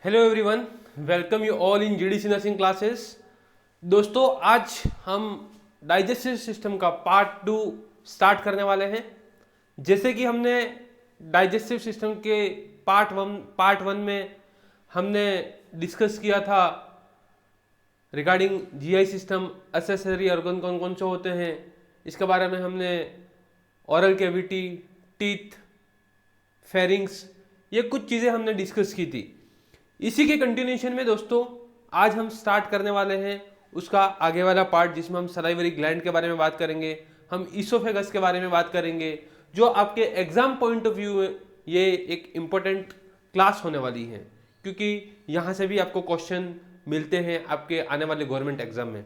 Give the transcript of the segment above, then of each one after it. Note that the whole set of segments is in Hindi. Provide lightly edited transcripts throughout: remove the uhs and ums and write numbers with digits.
Hello everyone, welcome you all in GDC nursing classes. दोस्तों, आज हम डाइजेस्टिव सिस्टम का पार्ट 2 स्टार्ट करने वाले हैं। जैसे कि हमने डाइजेस्टिव सिस्टम के पार्ट वन में हमने डिस्कस किया था regarding GI system, accessory organ कौन कौन से होते हैं, इसके बारे में हमने ओरल कैविटी, टीथ, फेरिंग्स, ये कुछ चीज़ें हमने डिस्कस की थी। इसी के कंटिन्यूशन में दोस्तों आज हम स्टार्ट करने वाले हैं उसका आगे वाला पार्ट, जिसमें हम सलाइवरी ग्लैंड के बारे में बात करेंगे, हम ईसोफेगस के बारे में बात करेंगे, जो आपके एग्जाम पॉइंट ऑफ व्यू में ये एक इम्पोर्टेंट क्लास होने वाली है, क्योंकि यहाँ से भी आपको क्वेश्चन मिलते हैं आपके आने वाले गवर्नमेंट एग्जाम में।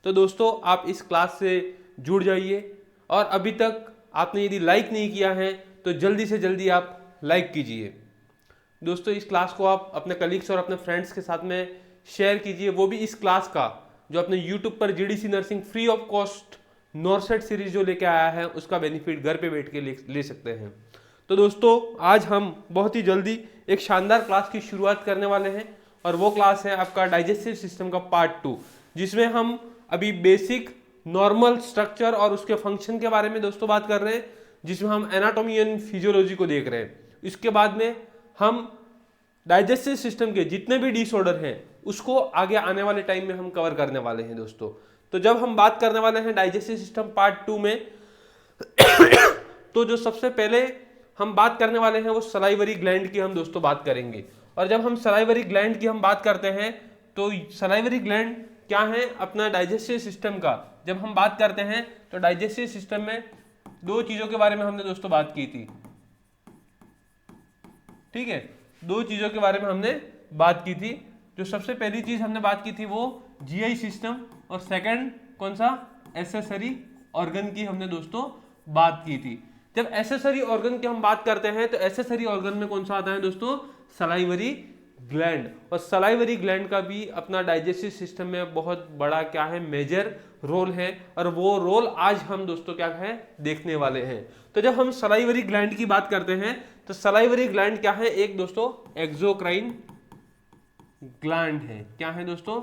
तो दोस्तों आप इस क्लास से जुड़ जाइए, और अभी तक आपने यदि लाइक नहीं किया है तो जल्दी से जल्दी आप लाइक कीजिए। दोस्तों इस क्लास को आप अपने कलीग्स और अपने फ्रेंड्स के साथ में शेयर कीजिए, वो भी इस क्लास का जो अपने यूट्यूब पर GDC nursing free of cost नॉर्सेट series जो लेके आया है उसका बेनिफिट घर पे बैठ के ले सकते हैं। तो दोस्तों आज हम बहुत ही जल्दी एक शानदार क्लास की शुरुआत करने वाले हैं, और वो क्लास है आपका डाइजेस्टिव सिस्टम का पार्ट 2, जिसमें हम अभी बेसिक नॉर्मल स्ट्रक्चर और उसके फंक्शन के बारे में दोस्तों बात कर रहे हैं, जिसमें हम एनाटॉमी एंड फिजियोलॉजी को देख रहे हैं। इसके बाद में हम डाइजेस्टिव सिस्टम के जितने भी डिसऑर्डर हैं उसको आगे आने वाले टाइम में हम कवर करने वाले हैं दोस्तों। तो जब हम बात करने वाले हैं डाइजेस्टिव सिस्टम पार्ट 2 में तो जो सबसे पहले हम बात करने वाले हैं वो सलाइवरी ग्लैंड की हम दोस्तों बात करेंगे। और जब हम सलाइवरी ग्लैंड की हम बात करते हैं तो सलाइवरी ग्लैंड क्या है अपना डाइजेस्टिव सिस्टम का, जब हम बात करते हैं तो डाइजेस्टिव सिस्टम में दो चीजों के बारे में हमने दोस्तों बात की थी। ठीक है, दो चीजों के बारे में हमने बात की थी। जो सबसे पहली चीज हमने बात की थी वो जीआई सिस्टम, और सेकंड कौन सा, एक्सेसरी ऑर्गन की हमने दोस्तों बात की थी। जब एक्सेसरी ऑर्गन की हम बात करते हैं तो एक्सेसरी ऑर्गन में कौन सा आता है दोस्तों, सलाइवरी ग्लैंड। और सलाइवरी ग्लैंड का भी अपना डाइजेस्टिव सिस्टम में बहुत बड़ा क्या है, मेजर रोल है, और वो रोल आज हम दोस्तों क्या है देखने वाले हैं। तो जब हम सलाइवरी ग्लैंड की बात करते हैं तो सलाइवरी ग्लैंड क्या है, एक दोस्तों एक्सोक्राइन ग्लैंड है। क्या है दोस्तों,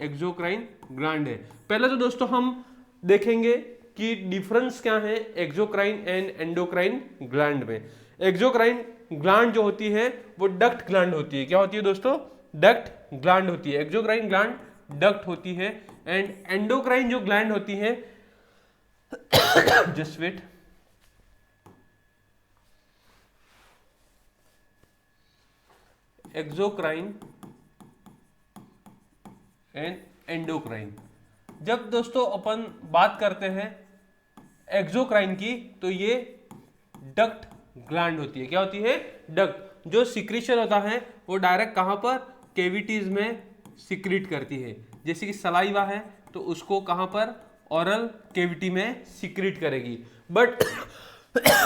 एक्सोक्राइन ग्लैंड है। पहले तो दोस्तों हम देखेंगे कि डिफरेंस क्या है एक्सोक्राइन एंड एंडोक्राइन ग्लैंड में। एक्सोक्राइन ग्लैंड जो होती है वो डक्ट ग्लैंड होती है। क्या होती है दोस्तों, डक्ट ग्लैंड होती है। एक्सोक्राइन ग्लैंड डक्ट होती है, एंड एंडोक्राइन जो ग्लैंड होती है just wait, exocrine and endocrine. जब दोस्तों अपन बात करते हैं एक्सोक्राइन की तो ये डक्ट ग्लैंड होती है। क्या होती है, डक्ट। जो सिक्रीशन होता है वो डायरेक्ट कहां पर, कैविटीज में सिक्रीट करती है। जैसे कि सलाइवा है तो उसको कहां पर, ओरल कैविटी में सिक्रीट करेगी। बट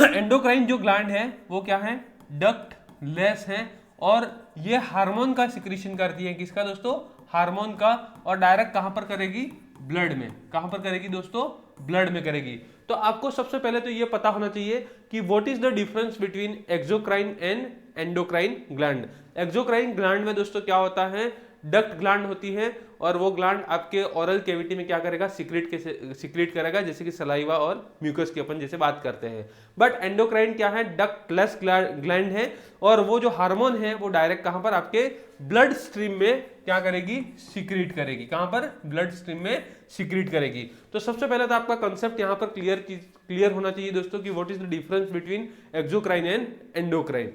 एंडोक्राइन जो ग्लैंड है वो क्या है, डक्ट लेस है, और ये हार्मोन का सिक्रीशन करती है। किसका दोस्तों, हार्मोन का, और डायरेक्ट कहां पर करेगी, ब्लड में। कहां पर करेगी दोस्तों, ब्लड में करेगी। तो आपको सबसे पहले तो ये पता होना चाहिए कि what is the difference between exocrine and endocrine gland. Exocrine gland में दोस्तों क्या होता है, डक्ट ग्लैंड होती है, और वो ग्लैंड आपके ओरल कैविटी में क्या करेगा, सिक्रीट करेगा, जैसे कि सलाइवा और म्यूकस की अपन जैसे बात करते हैं। बट एंडोक्राइन क्या है, डक्टलेस ग्लैंड है, और वो जो हार्मोन है वो डायरेक्ट कहां पर, आपके ब्लड स्ट्रीम में क्या करेगी, सिक्रीट करेगी। कहां पर, ब्लड स्ट्रीम में सिक्रीट करेगी। तो सबसे पहले तो आपका कंसेप्ट यहां पर क्लियर होना चाहिए दोस्तों कि what is the difference between exocrine and endocrine.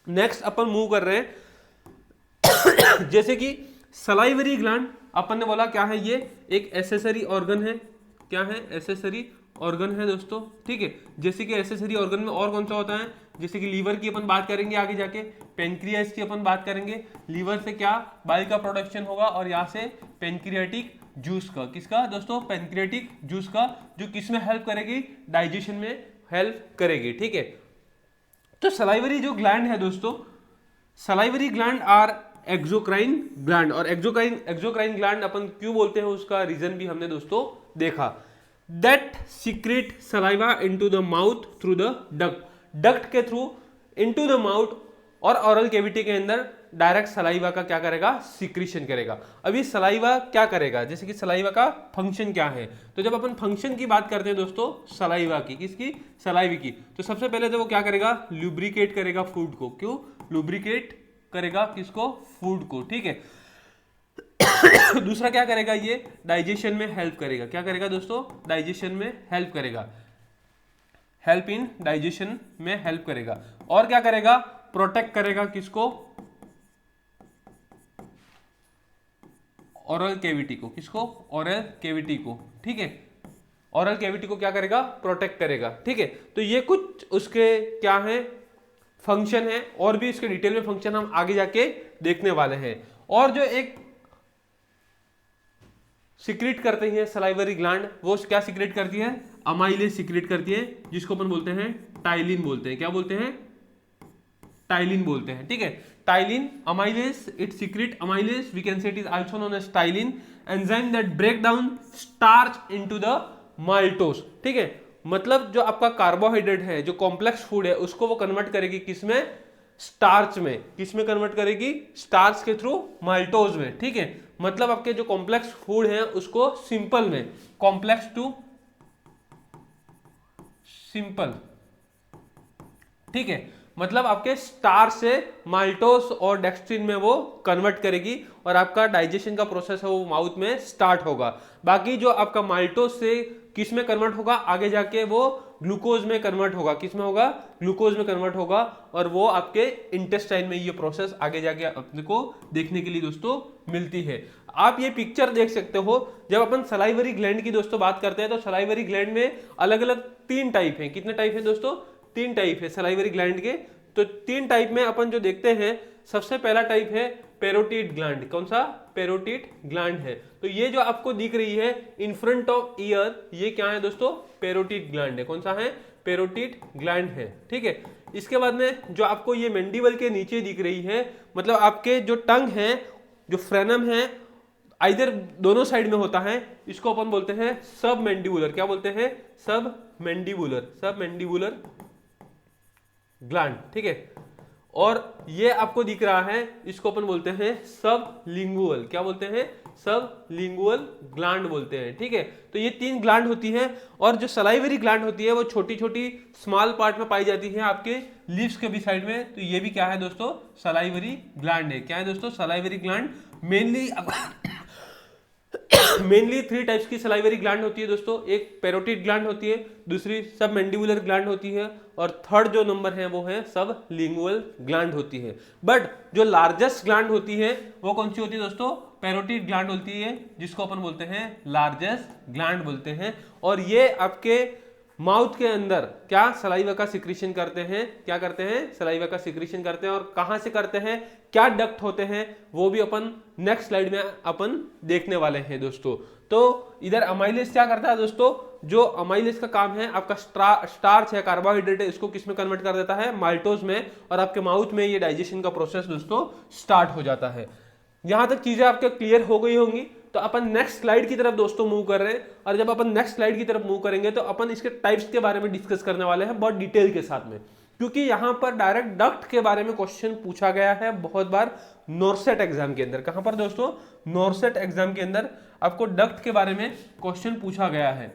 Next upon move कर रहे हैं जैसे कि सलाइवरी ग्लैंड अपन ने बोला क्या है, ये एक एक्सेसरी ऑर्गन है। क्या है, एक्सेसरी ऑर्गन है दोस्तों। ठीक है, जैसे कि एक्सेसरी ऑर्गन में और कौन सा होता है, जैसे कि लीवर की अपन बात करेंगे आगे जाके, पेनक्रियास की अपन बात करेंगे। लीवर से क्या बाइल का प्रोडक्शन होगा, और यहाँ से पेनक्रियाटिक जूस का, किसका दोस्तों, पेनक्रियाटिक जूस का, जो किसमें हेल्प करेगी, डाइजेशन में हेल्प करेगी। ठीक है, तो सलाइवरी जो ग्लैंड है दोस्तों, salivary gland are exocrine gland. और एक्सोक्राइन ग्लैंड अपन क्यों बोलते हैं उसका रीजन भी हमने दोस्तों देखा। That secrete saliva into the mouth through the duct, duct के थ्रू इनटू द माउथ और ओरल कैविटी के अंदर डायरेक्ट सलाइवा का क्या करेगा, सिक्रीशन करेगा। अभी सलाइवा क्या करेगा, जैसे कि सलाइवा का फंक्शन क्या है, तो जब अपन फंक्शन की बात करते हैं दोस्तों सलाइवा की, किसकी, सलाइवा की, तो सबसे पहले तो वो क्या करेगा, लुब्रिकेट करेगा फूड को। क्यों लुब्रिकेट करेगा, किसको, फूड को, ठीक है। दूसरा क्या करेगा, ये डाइजेशन में हेल्प करेगा। क्या करेगा दोस्तों, डाइजेशन में हेल्प करेगा, हेल्प इन डाइजेशन में हेल्प करेगा। और क्या करेगा, प्रोटेक्ट करेगा, किसको, ओरल कैविटी को, किसको, ओरल कैविटी को, ठीक है। ओरल कैविटी को क्या करेगा, प्रोटेक्ट करेगा, ठीक है। तो ये कुछ उसके क्या है, फंक्शन है, और भी इसके डिटेल में फंक्शन हम आगे जाके देखने वाले हैं। और जो एक सिक्रेट करते हैं सलाइवरी ग्लैंड, वो क्या सिक्रेट करती है, अमाइलेज सिक्रेट करती है, जिसको अपन बोलते हैं टाइलिन बोलते हैं। क्या बोलते हैं, टाइलिन बोलते हैं, ठीक है। Ptyalin, amylase, it secrete amylase, we can say it is also known as ptyalin, enzyme that break down starch into the maltose, ठीक है। मतलब जो आपका कार्बोहाइड्रेट है, जो कॉम्प्लेक्स फूड है, उसको वो कन्वर्ट करेगी किसमें, स्टार्च में। किसमें कन्वर्ट करेगी, स्टार्च के थ्रू, माल्टोज में, ठीक है। मतलब आपके जो कॉम्प्लेक्स फूड है उसको सिंपल में, कॉम्प्लेक्स टू सिंपल, ठीक है। मतलब आपके स्टार्च से माल्टोस और डेक्स्ट्रिन में वो कन्वर्ट करेगी और आपका डाइजेशन का प्रोसेस है वो माउथ में स्टार्ट होगा। बाकी जो आपका माल्टोस से किस में कन्वर्ट होगा, आगे जाके वो ग्लूकोज में कन्वर्ट होगा। किस में होगा, ग्लूकोज में कन्वर्ट होगा, और वो आपके इंटेस्टाइन में ये प्रोसेस आगे जाके अपने को देखने के लिए दोस्तों मिलती है। आप ये पिक्चर देख सकते हो, जब अपन सलाइवरी ग्लैंड की दोस्तों बात करते हैं तो सलाइवरी ग्लैंड में अलग अलग 3 टाइप हैं। कितने टाइप हैं दोस्तों, 3 टाइप है सलाइवरी ग्लैंड के। तो 3 टाइप में अपन जो देखते हैं, सबसे पहला टाइप है पेरोटिड ग्लैंड। कौन सा, पेरोटिड ग्लैंड है। तो ये जो आपको दिख रही है इन फ्रंट ऑफ ईयर, ये क्या है दोस्तों, पेरोटिड ग्लैंड है। कौन सा है, पेरोटिड ग्लैंड है, ठीक है। इसके बाद में जो आपको ये मैंडिबल के नीचे दिख रही है, मतलब आपके जो टंग है, जो फ्रेनम है, इधर दोनों साइड में होता है, इसको अपन बोलते हैं सब मैंडिबुलर। क्या बोलते हैं, सब मैंडिबुलर, सब मैंडिबुलर ग्लैंड, ठीक है। और ये आपको दिख रहा है, इसको अपन बोलते हैं सब लिंगुअल। क्या बोलते हैं, सब लिंगुअल ग्लैंड बोलते हैं, ठीक है। तो ये 3 ग्लैंड होती है, और जो सलाइवरी ग्लैंड होती है वो छोटी छोटी स्मॉल पार्ट में पाई जाती है आपके लिप्स के भी साइड में। तो ये भी क्या है दोस्तों, सलाइवरी ग्लैंड है। क्या है दोस्तों, सलाइवरी ग्लैंड। मेनली 3 टाइप्स की सलाइवरी ग्लैंड होती है दोस्तों। एक पेरोटिड ग्लैंड होती है, दूसरी सब मैंडिबुलर ग्लैंड होती है, और थर्ड जो नंबर है वो है सब लिंगुअल ग्लैंड होती है। बट जो लार्जेस्ट ग्लैंड होती है वो कौन सी होती है दोस्तों, पेरोटिड ग्लैंड होती है, जिसको अपन बोलते हैं लार्जेस्ट ग्लैंड बोलते हैं। और ये आपके माउथ के अंदर क्या सलाइवा का सिक्रीशन करते हैं, क्या करते हैं, सलाइवा का सिक्रीशन करते हैं। और कहां से करते हैं, क्या डक्ट होते हैं, वो भी अपन नेक्स्ट स्लाइड में अपन देखने वाले हैं दोस्तों। तो इधर अमाइलेज क्या करता है दोस्तों, जो अमाइलेज का काम है, आपका स्टार्च है, कार्बोहाइड्रेट है, इसको किस में कन्वर्ट कर देता है, माल्टोज में, और आपके माउथ में ये डाइजेशन का प्रोसेस दोस्तों स्टार्ट हो जाता है। यहां तक चीजें आपके क्लियर हो गई होंगी। तो अपन नेक्स्ट स्लाइड की तरफ दोस्तों मूव कर रहे हैं, और जब अपन नेक्स्ट स्लाइड की तरफ मूव करेंगे तो अपन इसके टाइप्स के बारे में डिस्कस करने वाले हैं बहुत डिटेल के साथ में, क्योंकि यहां पर डायरेक्ट डक्ट के बारे में क्वेश्चन पूछा गया है बहुत बार नॉर्सेट एग्जाम के अंदर। कहां पर दोस्तों, नॉर्सेट एग्जाम के अंदर आपको डक्ट के बारे में क्वेश्चन पूछा गया है,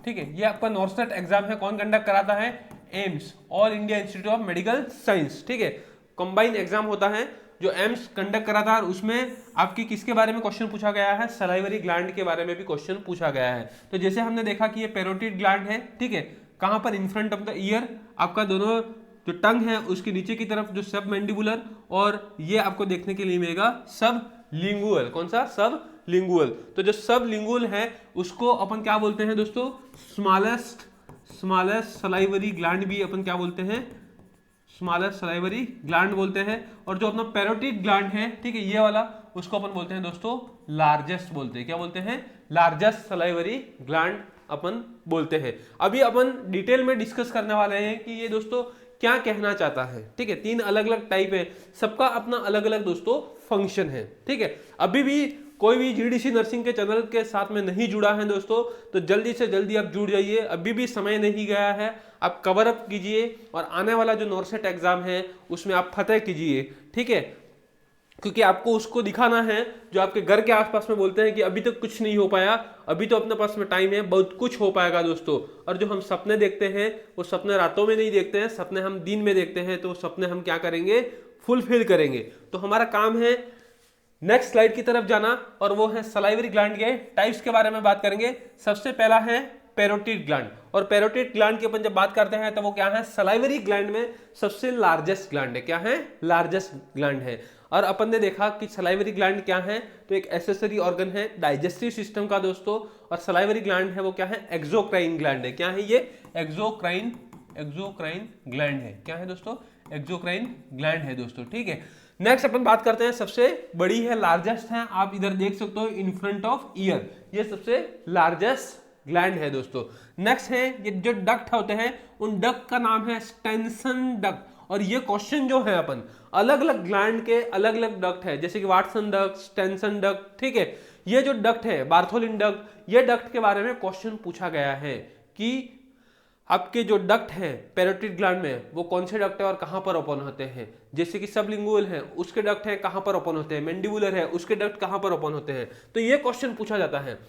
ठीक है। ये आपका नॉर्सेट एग्जाम है, कौन कंडक्ट कराता है, AIIMS, all India institute of medical science, ठीक है। कंबाइंड एग्जाम होता है जो एम्स कंडक्ट कराता है, और उसमें आपकी किसके बारे में क्वेश्चन पूछा गया है, सलाइवरी ग्लैंड के बारे में भी क्वेश्चन पूछा गया है। तो जैसे हमने देखा कि ये पेरोटिड ग्लैंड है, ठीक है, कहां पर, इन फ्रंट ऑफ द ईयर, आपका दोनों जो टंग है उसके नीचे की तरफ जो सब मैंडिबुलर, और ये आपको देखने के लिए मिलेगा सब लिंगुअल। कौन सा, सब लिंगुअल। तो जो सब लिंगुअल है उसको अपन क्या बोलते हैं दोस्तों, स्मॉलेस्ट सलाइवरी ग्लैंड भी अपन क्या बोलते हैं, स्मॉलेस्ट सलाइवरी ग्लैंड बोलते हैं। और जो अपना पेरोटिड ग्लैंड है, ठीक है, ये वाला, उसको अपन बोलते हैं दोस्तों लार्जेस्ट बोलते हैं। क्या बोलते हैं, लार्जेस्ट सलाइवरी ग्लैंड अपन बोलते हैं। अभी अपन डिटेल में डिस्कस करने वाले हैं कि ये दोस्तों क्या कहना चाहता है। ठीक है, 3 अलग अलग टाइप है, सबका अपना अलग अलग दोस्तों फंक्शन है। ठीक है, अभी भी कोई भी जीडीसी नर्सिंग के चैनल के साथ में नहीं जुड़ा है दोस्तों, तो जल्दी से जल्दी आप जुड़ जाइए, अभी भी समय नहीं गया है। आप कवर अप कीजिए और आने वाला जो नॉर्सेट एग्जाम है उसमें आप फतेह कीजिए। ठीक है, क्योंकि आपको उसको दिखाना है जो आपके घर के आसपास में बोलते हैं कि अभी तक कुछ नहीं हो पाया, अभी तो अपने पास में टाइम है, बहुत कुछ हो पाएगा दोस्तों। और जो हम सपने देखते हैं वो सपने रातों में नहीं देखते हैं, सपने हम दिन में देखते हैं, तो सपने हम क्या करेंगे, फुलफिल करेंगे। तो हमारा काम है नेक्स्ट स्लाइड की तरफ जाना, और वो है सलाइवरी ग्लैंड के टाइप्स के बारे में बात करेंगे। सबसे पहला है पैरोटिड ग्लैंड, और पैरोटिड ग्लैंड की अपन जब बात करते हैं तो वो क्या है, सलाइवरी ग्लैंड में सबसे लार्जेस्ट ग्लैंड है। क्या है, लार्जेस्ट ग्लैंड है। और अपन ने देखा कि सलाइवरी ग्लैंड क्या है, तो एक एसेसरी ऑर्गन है डाइजेस्टिव सिस्टम का दोस्तों। और सलाइवरी ग्लैंड है वो क्या है, एक्सोक्राइन ग्लैंड है। क्या है ये, एक्सोक्राइन ग्लैंड है। क्या है दोस्तों, एक्सोक्राइन ग्लैंड है दोस्तों। ठीक है, नेक्स्ट अपन बात करते हैं, सबसे बड़ी है, लार्जेस्ट है, आप इधर देख सकते हो इन फ्रंट ऑफ ईयर, ये सबसे लार्जेस्ट ग्लैंड है दोस्तों। नेक्स्ट है ये जो डक्ट होते हैं, उन डक्ट का नाम है स्टेंसन डक्ट। और ये क्वेश्चन जो है अपन अलग अलग ग्लैंड के अलग अलग डक्ट है, जैसे कि वाटसन डक्ट, स्टेंसन डक्ट। ठीक है, ये जो डक्ट है बार्थोलिन डक्ट, ये डक्ट के बारे में क्वेश्चन पूछा गया है कि आपके जो डक्ट है पैरोटिड ग्लैंड में वो कौन से डक्ट है और कहां पर ओपन होते हैं। जैसे कि सबलिंगुअल है उसके डक्ट है कहां पर ओपन होते हैं, मैंडिबुलर है उसके डक्ट कहां पर ओपन होते हैं, तो ये क्वेश्चन पूछा जाता है।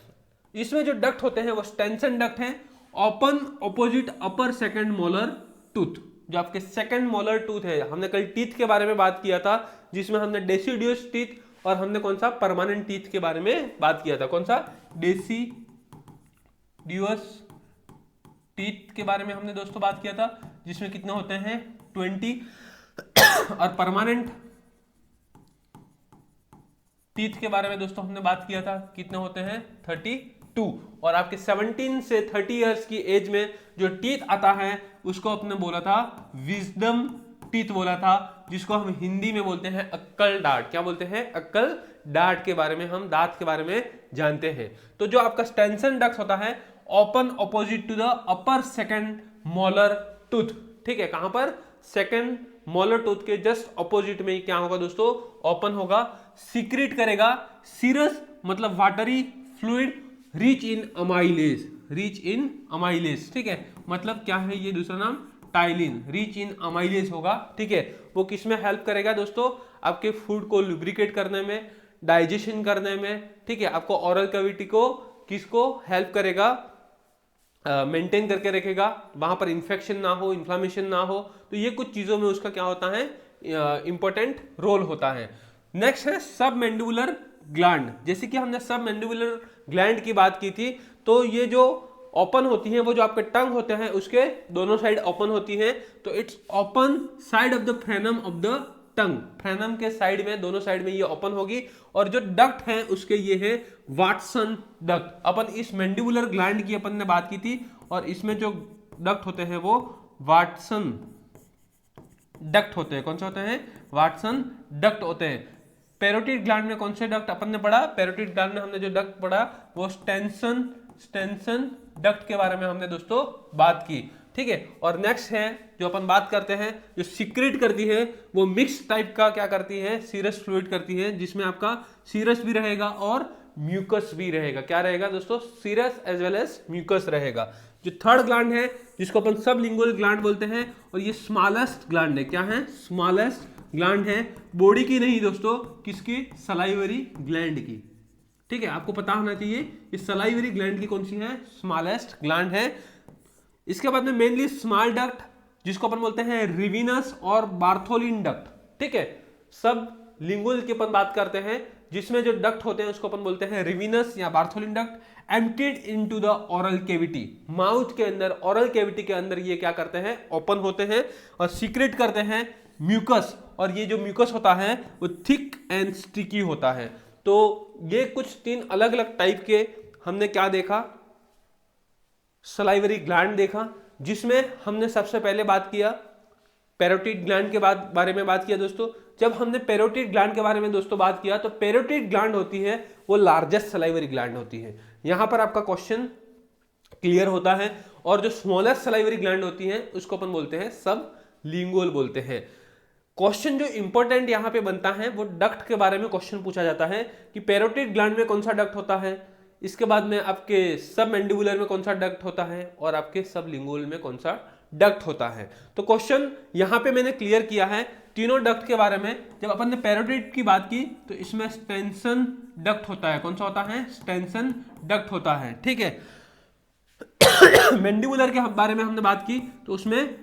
इसमें जो डक्ट होते हैं वो स्टेंसन डक्ट है, ओपन ऑपोजिट अपर सेकंड मोलर टूथ। जो आपके सेकंड मोलर टूथ है, हमने कल टीथ के बारे में बात किया था, जिसमें हमने डेसिडियस टीथ और हमने कौन सा, परमानेंट टीथ के बारे में बात किया था। कौन सा, डेसिडियस टीथ के बारे में हमने दोस्तों बात किया था, जिसमें कितने होते हैं, 20। और परमानेंट टीथ के बारे में दोस्तों हमने बात किया था, कितने होते हैं, 32। और आपके 17 से 30 इयर्स की एज में जो टीथ आता है उसको अपने बोला था विजडम टीथ बोला था, जिसको हम हिंदी में बोलते हैं अक्कल डांट। क्या बोलते हैं, अक्कल डांट के बारे में हम दांत के बारे में जानते हैं। तो जो आपका स्टेंसन डक्ट होता है open opposite to the upper second molar tooth. ठीक है, कहां पर, सेकंड मोलर टूथ के जस्ट ऑपोजिट में ही क्या होगा दोस्तों, ओपन होगा, सीक्रेट करेगा सीरस मतलब watery fluid, rich in amylase, rich in amylase. ठीक है, मतलब क्या है ये दूसरा नाम, टाइलिन, रिच इन अमाइलेज होगा। ठीक है, वो किस में हेल्प करेगा दोस्तों, आपके फूड को लुब्रिकेट करने में, डाइजेशन करने में। ठीक है, आपको ओरल कैविटी को किसको हेल्प करेगा, मेंटेन करके रखेगा, वहां पर इंफेक्शन ना हो, इन्फ्लामेशन ना हो। तो ये कुछ चीजों में उसका क्या होता है, इंपॉर्टेंट रोल होता है। नेक्स्ट है सब मैंडिबुलर ग्लैंड। जैसे कि हमने सब मैंडिबुलर ग्लैंड की बात की थी, तो ये जो ओपन होती हैं, वो जो आपके टंग होते हैं उसके दोनों साइड ओपन होती हैं, तो it's open side of the frenum of the tongue, frenum के साइड में, दोनों साइड में ये ओपन होगी। और जो डक्ट है उसके ये है वाटसन डक्ट। अपन इस मैंडिबुलर ग्लैंड की अपन ने बात की थी, और इसमें जो डक्ट होते हैं वो वाटसन डक्ट होते हैं। कौन से होते हैं, वाटसन डक्ट होते हैं। पैरोटिड ग्लैंड में कौन से डक्ट अपन ने पढ़ा, पैरोटिड ग्लैंड में हमने जो डक्ट पढ़ा वो स्टेंसन डक्ट के बारे में हमने दोस्तों बात की। ठीक है, और नेक्स्ट है जो अपन बात करते हैं, जो सीक्रेट करती है वो मिक्स टाइप का क्या करती है, सीरस फ्लूइड करती है, जिसमें आपका सीरस भी रहेगा और म्यूकस भी रहेगा। क्या रहेगा दोस्तों, serous as well as mucous रहेगा। जो थर्ड ग्लैंड है जिसको अपन सबलिंगुअल ग्लैंड बोलते हैं, और ये स्मॉलेस्ट ग्लैंड है। क्या है, स्मॉलेस्ट ग्लैंड है, बॉडी की नहीं दोस्तों, किसकी, सलाइवरी ग्लैंड की। ठीक है, आपको पता होना चाहिए इस सलाइवरी ग्लैंड की कौन सी है, स्मॉलेस्ट ग्लैंड है। इसके बाद में मेनली स्मॉल डक्ट, जिसको अपन बोलते हैं रिविनस और बार्थोलिन डक्ट। ठीक है, सब लिंगुअल की अपन बात करते हैं, जिसमें जो डक्ट होते हैं उसको अपन बोलते हैं रिविनस या Bartholin duct. Emptied into the oral cavity, mouth के अंदर, ओरल कैविटी के अंदर ये क्या करते हैं, ओपन होते हैं और सीक्रेट करते हैं म्यूकस। और ये जो म्यूकस होता है वो थिक एंड स्टिकी होता है। तो ये कुछ 3 अलग अलग टाइप के हमने क्या देखा, सलाइवरी ग्लैंड देखा, जिसमें हमने सबसे पहले बात किया पैरोटिड ग्लैंड के बारे में बात किया दोस्तों। जब हमने पैरोटिड ग्लैंड के बारे में दोस्तों बात किया, तो पैरोटिड ग्लैंड होती है वो लार्जेस्ट सलाइवरी ग्लैंड होती है। यहां पर आपका क्वेश्चन क्लियर होता है। और जो स्मॉलेस्ट सलाइवरी ग्लैंड होती है उसको अपन बोलते हैं सब लिंगुअल बोलते हैं। क्वेश्चन जो इंपॉर्टेंट यहाँ पे बनता है वो डक्ट के बारे में क्वेश्चन पूछा जाता है कि पैरोटिड ग्लैंड में कौन सा डक्ट होता है, इसके बाद में आपके सब मैंडिबुलर में कौन सा डक्ट होता है और आपके सब लिंगुअल में कौन सा डक्ट होता है। तो क्वेश्चन यहाँ पे मैंने क्लियर किया है तीनों डक्ट के बारे में। जब अपन ने पैरोटिड की बात की तो इसमें स्टेंसन डक्ट होता है, कौन सा होता है, स्टेंसन डक्ट होता है, ठीक है। मैंडिबुलर के बारे में हमने बात की तो उसमें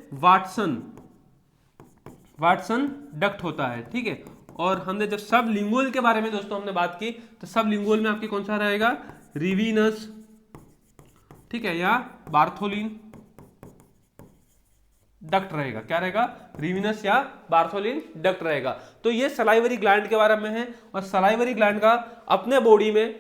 वाटसन डक्ट होता है, ठीक है। और हमने जब सब लिंगुअल के बारे में दोस्तों हमने बात की तो सब लिंगुअल में आपके कौन सा रहेगा, रिवीनस, ठीक है, या बार्थोलिन डक्ट रहेगा। क्या रहेगा, रिवीनस या बार्थोलिन डक्ट रहेगा। तो ये सलाइवरी ग्लैंड के बारे में है। और सलाइवरी ग्लैंड का अपने बॉडी में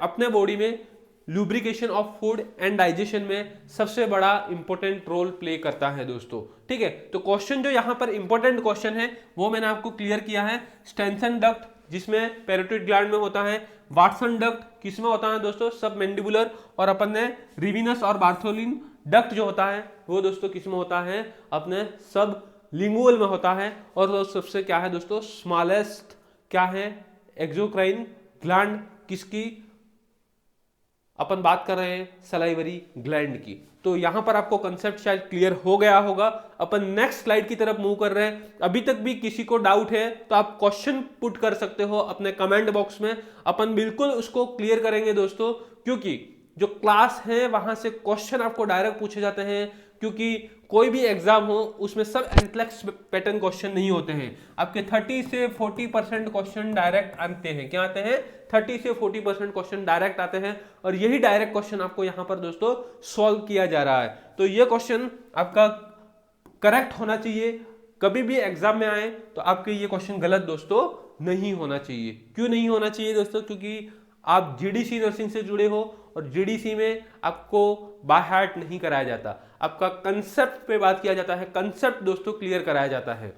अपने बॉडी में lubrication of food and digestion में सबसे बड़ा इंपॉर्टेंट रोल प्ले करता है दोस्तों, ठीक है। तो क्वेश्चन जो यहाँ पर इंपॉर्टेंट क्वेश्चन है वो मैंने आपको क्लियर किया है। स्टेंसन डक्ट जिसमें पैरोटिड ग्लैंड में होता है, वाटसन डक्ट किसमें होता है दोस्तों, सब मैंडिबुलर, और अपन ने रिवीनस और बार्थोलिन डक्ट जो होता है वो दोस्तों किसमें होता है, अपने सब लिंगुअल में होता है। और सबसे क्या है दोस्तों, स्मॉलेस्ट क्या है, एक्सोक्राइन ग्लैंड किसकी, अपन बात कर रहे हैं सलाइवरी ग्लैंड की। तो यहां पर आपको कंसेप्ट शायद क्लियर हो गया होगा। अपन नेक्स्ट स्लाइड की तरफ मूव कर रहे हैं। अभी तक भी किसी को डाउट है तो आप क्वेश्चन पुट कर सकते हो अपने कमेंट बॉक्स में, अपन बिल्कुल उसको क्लियर करेंगे दोस्तों। क्योंकि जो क्लास है वहां से क्वेश्चन आपको डायरेक्ट पूछे जाते हैं, क्योंकि कोई भी एग्जाम हो उसमें सब एंक्लेक्स पैटर्न क्वेश्चन नहीं होते हैं। आपके 30 से 40% क्वेश्चन डायरेक्ट आते हैं। क्या आते हैं, 30 से 40% क्वेश्चन डायरेक्ट आते हैं। और यही डायरेक्ट क्वेश्चन आपको यहाँ पर दोस्तों सॉल्व किया जा रहा है। तो ये क्वेश्चन आपका करेक्ट होना चाहिए। कभी भी एग्जाम में आए तो आपके ये क्वेश्चन गलत दोस्तों नहीं होना चाहिए। क्यों नहीं होना चाहिए दोस्तों, क्योंकि आप जीडीसी नर्सिंग से जुड़े हो और जीडीसी में आपको बाय हार्ट नहीं कराया जाता, आपका कंसेप्ट पे बात किया जाता है, कंसेप्ट दोस्तों क्लियर कराया जाता है।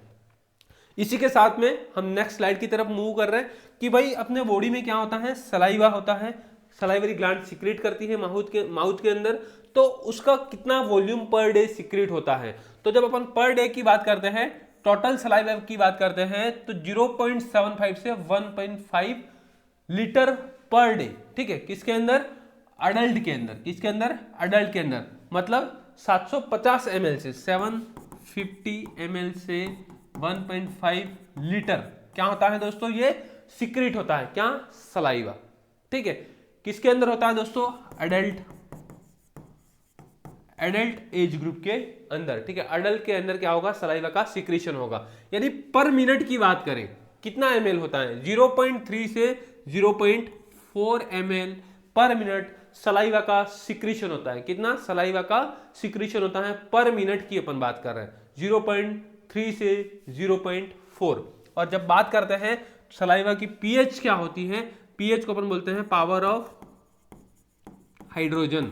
इसी के साथ में हम नेक्स्ट स्लाइड की तरफ मूव कर रहे हैं कि भाई अपने बॉडी में क्या होता है, सलाइवा होता है, सलाइवरी ग्लैंड सिक्रेट करती है माउथ के अंदर। तो उसका कितना वॉल्यूम पर डे सिक्रेट होता है। तो जब अपन पर डे की बात करते हैं, टोटल सलाइवा की बात करते हैं तो 0.75 से 1.5 लीटर पर डे, ठीक है। किसके अंदर, अडल्ट के अंदर, किसके अंदर, अडल्ट के अंदर, मतलब 750 ml से 750 ml से 1.5 लीटर क्या होता है दोस्तों, ये सिक्रेट होता है, क्या, सलाइवा, ठीक है। किसके अंदर होता है दोस्तों, एडल्ट एज ग्रुप के अंदर, ठीक है। अडल्ट के अंदर क्या होगा, सलाइवा का सिक्रेशन होगा। यदि पर मिनट की बात करें कितना ml होता है, 0.3 से 0.4 ml पर मिनट सलाइवा का सिक्रीशन होता है। कितना सलाइवा का सिक्रीशन होता है पर मिनट की अपन बात कर रहे हैं, 0.3 से 0.4। और जब बात करते हैं सलाइवा की पीएच क्या होती है, पीएच को अपन बोलते हैं पावर ऑफ हाइड्रोजन,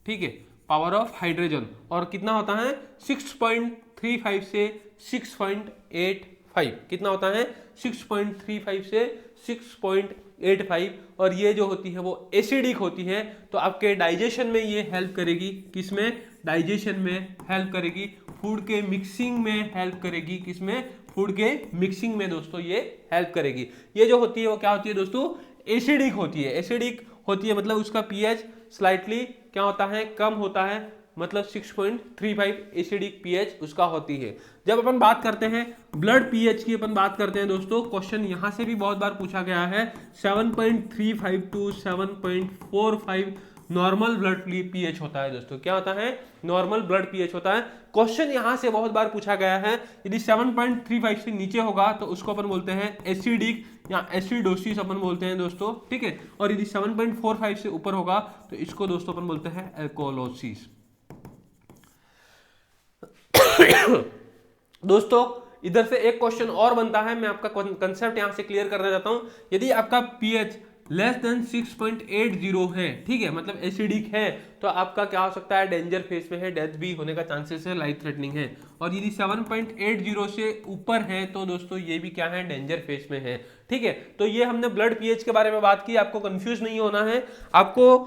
ठीक है, पावर ऑफ हाइड्रोजन। और कितना होता है, 6.35 से 6.85, कितना होता है, 6.35 से 6.85। और ये जो होती है वो एसिडिक होती है, तो आपके डाइजेशन में ये हेल्प करेगी, किसमें, डाइजेशन में हेल्प करेगी, फूड के मिक्सिंग में हेल्प करेगी, किसमें, फूड के मिक्सिंग में दोस्तों ये हेल्प करेगी। ये जो होती है वो क्या होती है दोस्तों, एसिडिक होती है। एसिडिक होती है मतलब उसका पीएच स्लाइटली क्या होता है, कम होता है, मतलब 6.35 एसिडिक पीएच उसका होती है। जब अपन बात करते हैं ब्लड पीएच की, अपन बात करते हैं दोस्तों, क्वेश्चन यहां से भी बहुत बार पूछा गया है, 7.35 टू 7.45 नॉर्मल ब्लड पीएच होता है दोस्तों। क्या होता है, नॉर्मल ब्लड पीएच होता है। क्वेश्चन यहां से बहुत बार पूछा गया है, यदि 7.35 से नीचे होगा तो उसको अपन बोलते हैं एसिडिक या एसिडोसिस अपन बोलते हैं दोस्तों, ठीक है। और यदि 7.45 से ऊपर होगा तो इसको दोस्तों अपन बोलते हैं एल्कोलोसिस। दोस्तों इधर से एक क्वेश्चन और बनता है, मैं आपका कंसेप्ट यहां से क्लियर करना चाहता हूं। यदि आपका पीएच लेस देन 6.80 है, ठीक है, मतलब एसिडिक है, तो आपका क्या हो सकता है, डेंजर फेज में है, डेथ भी होने का चांसेस है, लाइफ थ्रेटनिंग है। और यदि 7.80 से ऊपर है तो दोस्तों ये भी क्या है, डेंजर फेज में है, ठीक है। तो ये हमने ब्लड पीएच के बारे में बात की, आपको कंफ्यूज नहीं होना है। आपको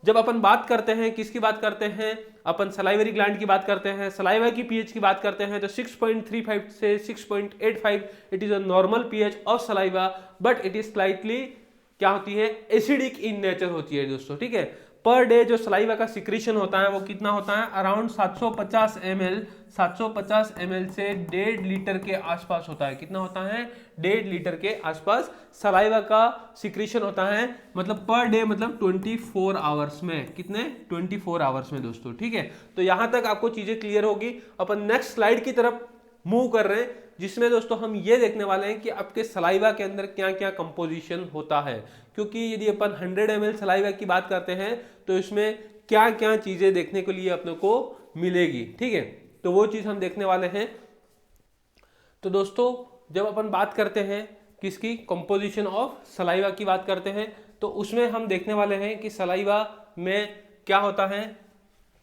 जब अपन बात करते हैं किसकी बात करते हैं, अपन सलाइवरी ग्लैंड की बात करते हैं, सलाइवा की पीएच की बात करते हैं, तो 6.35 से 6.85 it is a normal pH of saliva, but it is slightly क्या होती है, एसिडिक इन नेचर होती है दोस्तों, ठीक है। पर डे जो सलाइवा का सिक्रीशन होता है वो कितना होता है, अराउंड 750 ml से 1.5 लीटर के आसपास होता है। कितना होता है, 1.5 लीटर के आसपास सलाइवा का सिक्रीशन होता है, मतलब पर डे, मतलब 24 आवर्स में। कितने, 24 आवर्स में दोस्तों, ठीक है। तो यहां तक आपको चीजें क्लियर होगी। अपन नेक्स्ट स्लाइड की तरफ मूव कर रहे हैं, जिसमें दोस्तों हम ये देखने वाले हैं कि आपके सलाइवा के अंदर क्या क्या कंपोजिशन होता है, क्योंकि यदि अपन 100 ml सलाइवा की बात करते हैं तो इसमें क्या क्या चीजें देखने के लिए अपने को मिलेगी, ठीक है। तो वो चीज हम देखने वाले हैं। तो दोस्तों जब अपन बात करते हैं किसकी, कंपोजिशन ऑफ सलाइवा की बात करते हैं, तो उसमें हम देखने वाले हैं कि सलाइवा में क्या होता है,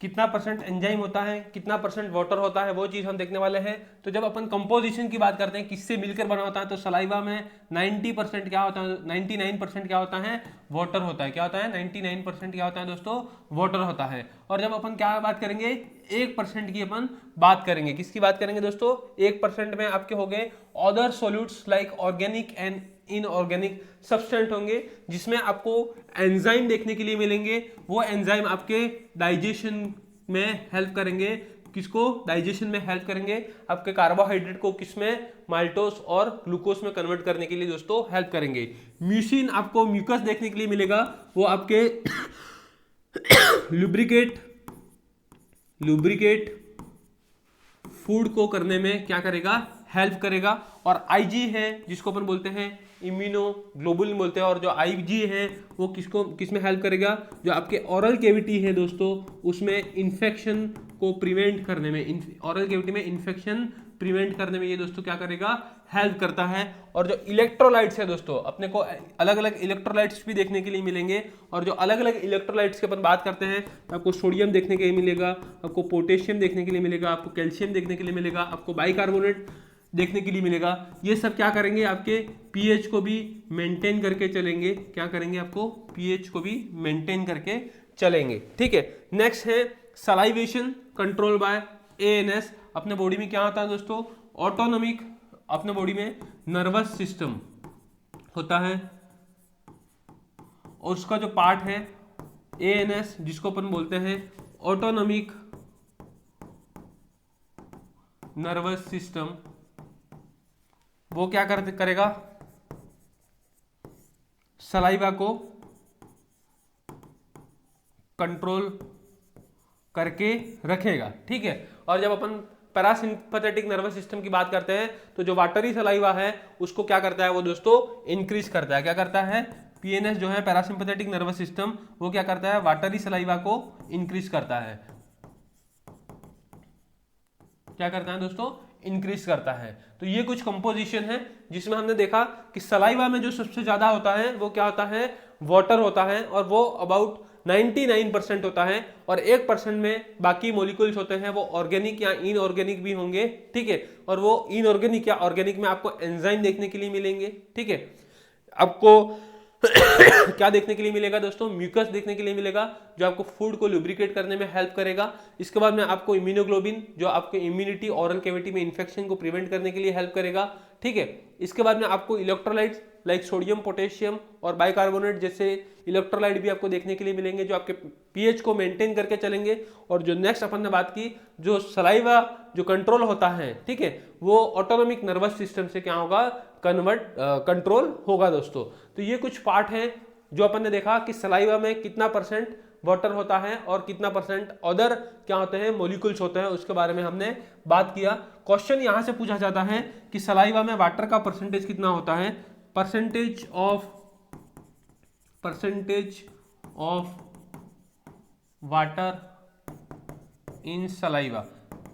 कितना परसेंट एंजाइम होता है, कितना परसेंट वाटर होता है, वो चीज हम देखने वाले हैं। तो जब अपन कंपोजिशन की बात करते हैं किससे मिलकर बना होता है, तो सलाइवा में 90% क्या होता है, 99% क्या होता है, वाटर होता है। क्या होता है, 99% क्या होता है दोस्तों, वाटर होता है। और जब अपन क्या बात करेंगे, 1% की अपन बात करेंगे, किसकी बात करेंगे दोस्तों, 1% में आपके हो गए other solutes like organic and inorganic substance होंगे, जिसमें आपको एंजाइम देखने के लिए मिलेंगे। वो एंजाइम आपके डाइजेशन में हेल्प करेंगे, किसको, डाइजेशन में हेल्प करेंगे, आपके कार्बोहाइड्रेट को किसमें, माल्टोस और ग्लूकोज में कन्वर्ट करने के लिए दोस्तों हेल्प करेंगे। म्यूसिन आपको म्यूकस देखने के लिए मिलेगा, वो आपके लुब्रिकेट फूड को करने में क्या करेगा, हेल्प करेगा। और आईजी है जिसको अपन बोलते हैं इम्यूनोग्लोबुलिन बोलते हैं, और जो आईजी है वो किसमें हेल्प करेगा, जो आपके ओरल कैविटी है दोस्तों उसमें इन्फेक्शन को प्रिवेंट करने में, ओरल कैविटी में इन्फेक्शन प्रिवेंट करने में ये दोस्तों क्या करेगा, हेल्प करता है। और जो इलेक्ट्रोलाइट्स है दोस्तों, अपने को अलग अलग इलेक्ट्रोलाइट्स भी देखने के लिए मिलेंगे, और जो अलग अलग इलेक्ट्रोलाइट्स की अपन बात करते हैं, आपको सोडियम देखने के लिए मिलेगा, आपको पोटेशियम देखने के लिए मिलेगा, आपको कैल्शियम देखने के लिए मिलेगा, आपको बाइकार्बोनेट देखने के लिए मिलेगा। ये सब क्या करेंगे, आपके पीएच को भी मेंटेन करके चलेंगे। क्या करेंगे, आपको पीएच को भी मेंटेन करके चलेंगे, ठीक है। नेक्स्ट है सलाइवेशन कंट्रोल बाय एएनएस। अपने बॉडी में क्या होता है दोस्तों, ऑटोनॉमिक, अपने बॉडी में नर्वस सिस्टम होता है, और उसका जो पार्ट है एएनएस, जिसको अपन बोलते हैं ऑटोनॉमिक नर्वस सिस्टम, वो क्या करेगा, सलाइवा को कंट्रोल करके रखेगा, ठीक है। और जब अपन पैरासिम्पथेटिक नर्वस सिस्टम की बात करते हैं, तो जो वाटरी सलाइवा है उसको क्या करता है, वो दोस्तों इंक्रीज करता है। क्या करता है, पीएनएस जो है पैरासिम्पथेटिक नर्वस सिस्टम, वो क्या करता है, वाटरी सलाइवा को इंक्रीज करता है। क्या करता है दोस्तों, इंक्रीज करता है। तो ये कुछ कंपोजिशन है जिसमें हमने देखा कि सलाइवा में जो सबसे ज्यादा होता है वो क्या होता है, वाटर होता है, और वो अबाउट 99% होता है, और 1% में बाकी मॉलिक्यूल्स होते हैं, वो ऑर्गेनिक या इनऑर्गेनिक भी होंगे, ठीक है। और वो इनऑर्गेनिक या ऑर्गेनिक में आपको एंजाइम देखने के लिए मिलेंगे, ठीक है। आपको क्या देखने के लिए मिलेगा दोस्तों, म्यूकस देखने के लिए मिलेगा, जो आपको फूड को लुब्रिकेट करने में हेल्प करेगा। इसके बाद में आपको इम्यूनोग्लोबिन, जो आपके इम्यूनिटी, ओरल कैविटी में इन्फेक्शन को प्रिवेंट करने के लिए हेल्प करेगा, ठीक है। इसके बाद में आपको इलेक्ट्रोलाइट्स लाइक सोडियम, पोटेशियम और बाइकार्बोनेट जैसे इलेक्ट्रोलाइट भी आपको देखने के लिए मिलेंगे, जो आपके पीएच को मेंटेन करके चलेंगे। और जो नेक्स्ट अपन ने बात की, जो सलाइवा जो कंट्रोल होता है, ठीक है, वो ऑटोनॉमिक नर्वस सिस्टम से क्या होगा, कंट्रोल होगा दोस्तों। तो ये कुछ पार्ट है जो अपन ने देखा कि सलाइवा में कितना परसेंट वाटर होता है और कितना परसेंट अदर क्या होते हैं, मॉलिक्यूल्स होते हैं, उसके बारे में हमने बात किया। क्वेश्चन यहां से पूछा जाता है कि सलाइवा में वाटर का परसेंटेज कितना होता है, percentage of water in saliva,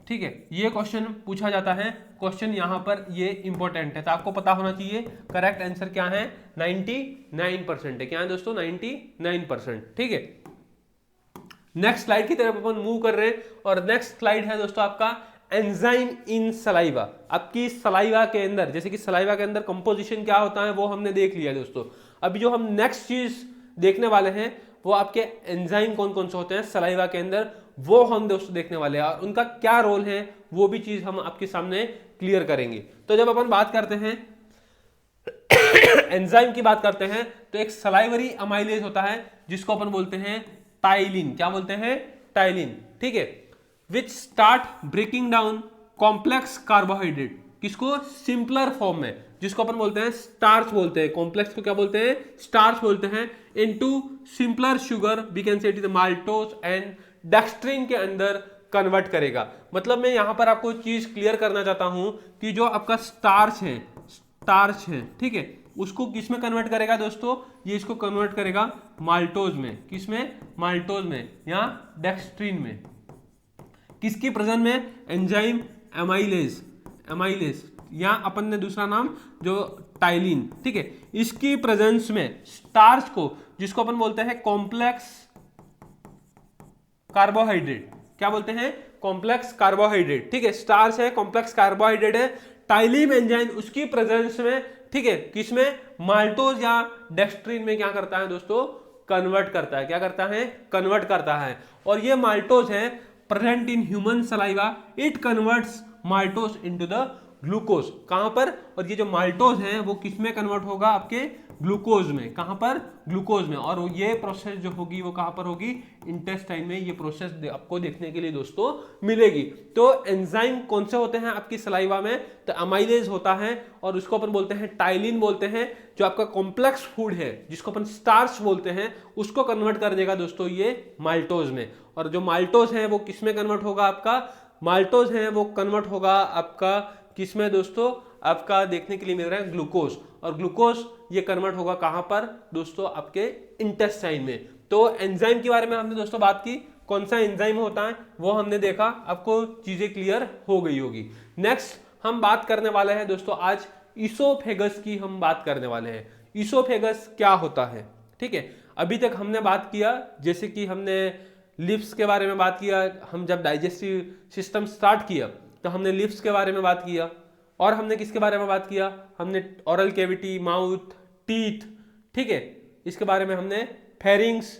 ठीक है। ये क्वेश्चन पूछा जाता है, क्वेश्चन यहां पर ये इंपॉर्टेंट है, तो आपको पता होना चाहिए। करेक्ट आंसर क्या है, 99% है। क्या है दोस्तों, 99%, ठीक है। नेक्स्ट स्लाइड की तरफ अपन मूव कर रहे हैं, और नेक्स्ट स्लाइड है दोस्तों आपका एंजाइम इन सलाइवा। आपकी सलाइवा के अंदर, जैसे कि सलाइवा के अंदर कंपोजिशन क्या होता है वो हमने देख लिया दोस्तों। अभी जो हम नेक्स्ट चीज देखने वाले हैं वो आपके एंजाइम कौन कौन से होते हैं सलाइवा के अंदर, वो हम दोस्तों देखने वाले हैं और उनका क्या रोल है वो भी चीज हम आपके सामने क्लियर करेंगे। तो जब अपन बात करते हैं एंजाइम की बात करते हैं तो एक सलाइवरी अमाइलेज होता है जिसको अपन बोलते हैं टाइलिन। क्या बोलते हैं? टाइलिन। ठीक है, which start breaking down complex carbohydrate, किसको? सिंपलर फॉर्म में, जिसको अपन बोलते हैं स्टार्च बोलते हैं, कॉम्प्लेक्स को क्या बोलते हैं? स्टार्च बोलते हैं, into simpler sugar we can say it is maltose and dextrin के अंदर कन्वर्ट करेगा। मतलब मैं यहां पर आपको चीज क्लियर करना चाहता हूं कि जो आपका स्टार्च है, ठीक है, उसको किस में कन्वर्ट करेगा दोस्तों? ये इसको कन्वर्ट करेगा माल्टोज में। किस में? माल्टोज में या डेक्स्ट्रिन में। किसकी प्रेजेंस में? एंजाइम एमाइलेज या अपन ने दूसरा नाम जो टाइलिन, ठीक है, इसकी प्रेजेंस में स्टार्च को, जिसको अपन बोलते हैं कॉम्प्लेक्स कार्बोहाइड्रेट, क्या बोलते हैं? Complex carbohydrate. ठीक है, स्टार्च है, कॉम्प्लेक्स कार्बोहाइड्रेट है, टाइलिन एंजाइम उसकी प्रेजेंस में, ठीक है, किसमें? माल्टोज या डेक्स्ट्रिन में क्या करता है दोस्तों? कन्वर्ट करता है। क्या करता है? कन्वर्ट करता है। और ये माल्टोज है present in human saliva, it converts maltose into the glucose. कहां पर? और ये जो माल्टोज है वो किस में कन्वर्ट होगा? आपके ग्लूकोज में। कहां पर? ग्लूकोज में। और ये प्रोसेस जो होगी वो कहां पर होगी? इंटेस्टाइन में। ये प्रोसेस आपको देखने के लिए दोस्तों मिलेगी। तो एंजाइम कौन से होते हैं आपकी सलाइवा में? तो अमाइलेज होता है और उसको अपन बोलते हैं टाइलिन बोलते हैं। जो आपका कॉम्प्लेक्स फूड है जिसको अपन स्टार्च बोलते हैं उसको कन्वर्ट कर देगा दोस्तों ये माल्टोज में। और जो माल्टोज है वो किस में कन्वर्ट होगा? आपका माल्टोज है वो कन्वर्ट होगा आपका किसमें दोस्तों? आपका देखने के लिए मिल रहा है ग्लूकोज। और ग्लूकोज ये कन्वर्ट होगा कहां पर दोस्तों? आपके इंटेस्टाइन में। तो एंजाइम के बारे में हमने दोस्तों बात की, कौन सा एंजाइम होता है वो हमने देखा, आपको चीजें क्लियर हो गई होगी। नेक्स्ट हम बात करने वाले हैं दोस्तों आज ईसोफेगस की। हम बात करने वाले हैं ईसोफेगस क्या होता है। ठीक है, अभी तक हमने बात किया जैसे कि हमने लिप्स के बारे में बात किया। हम जब डाइजेस्टिव सिस्टम स्टार्ट किया तो हमने लिप्स के बारे में बात किया। और हमने किसके बारे में बात किया? हमने ओरल कैविटी, माउथ, टीथ, ठीक है, इसके बारे में हमने फेरिंग्स,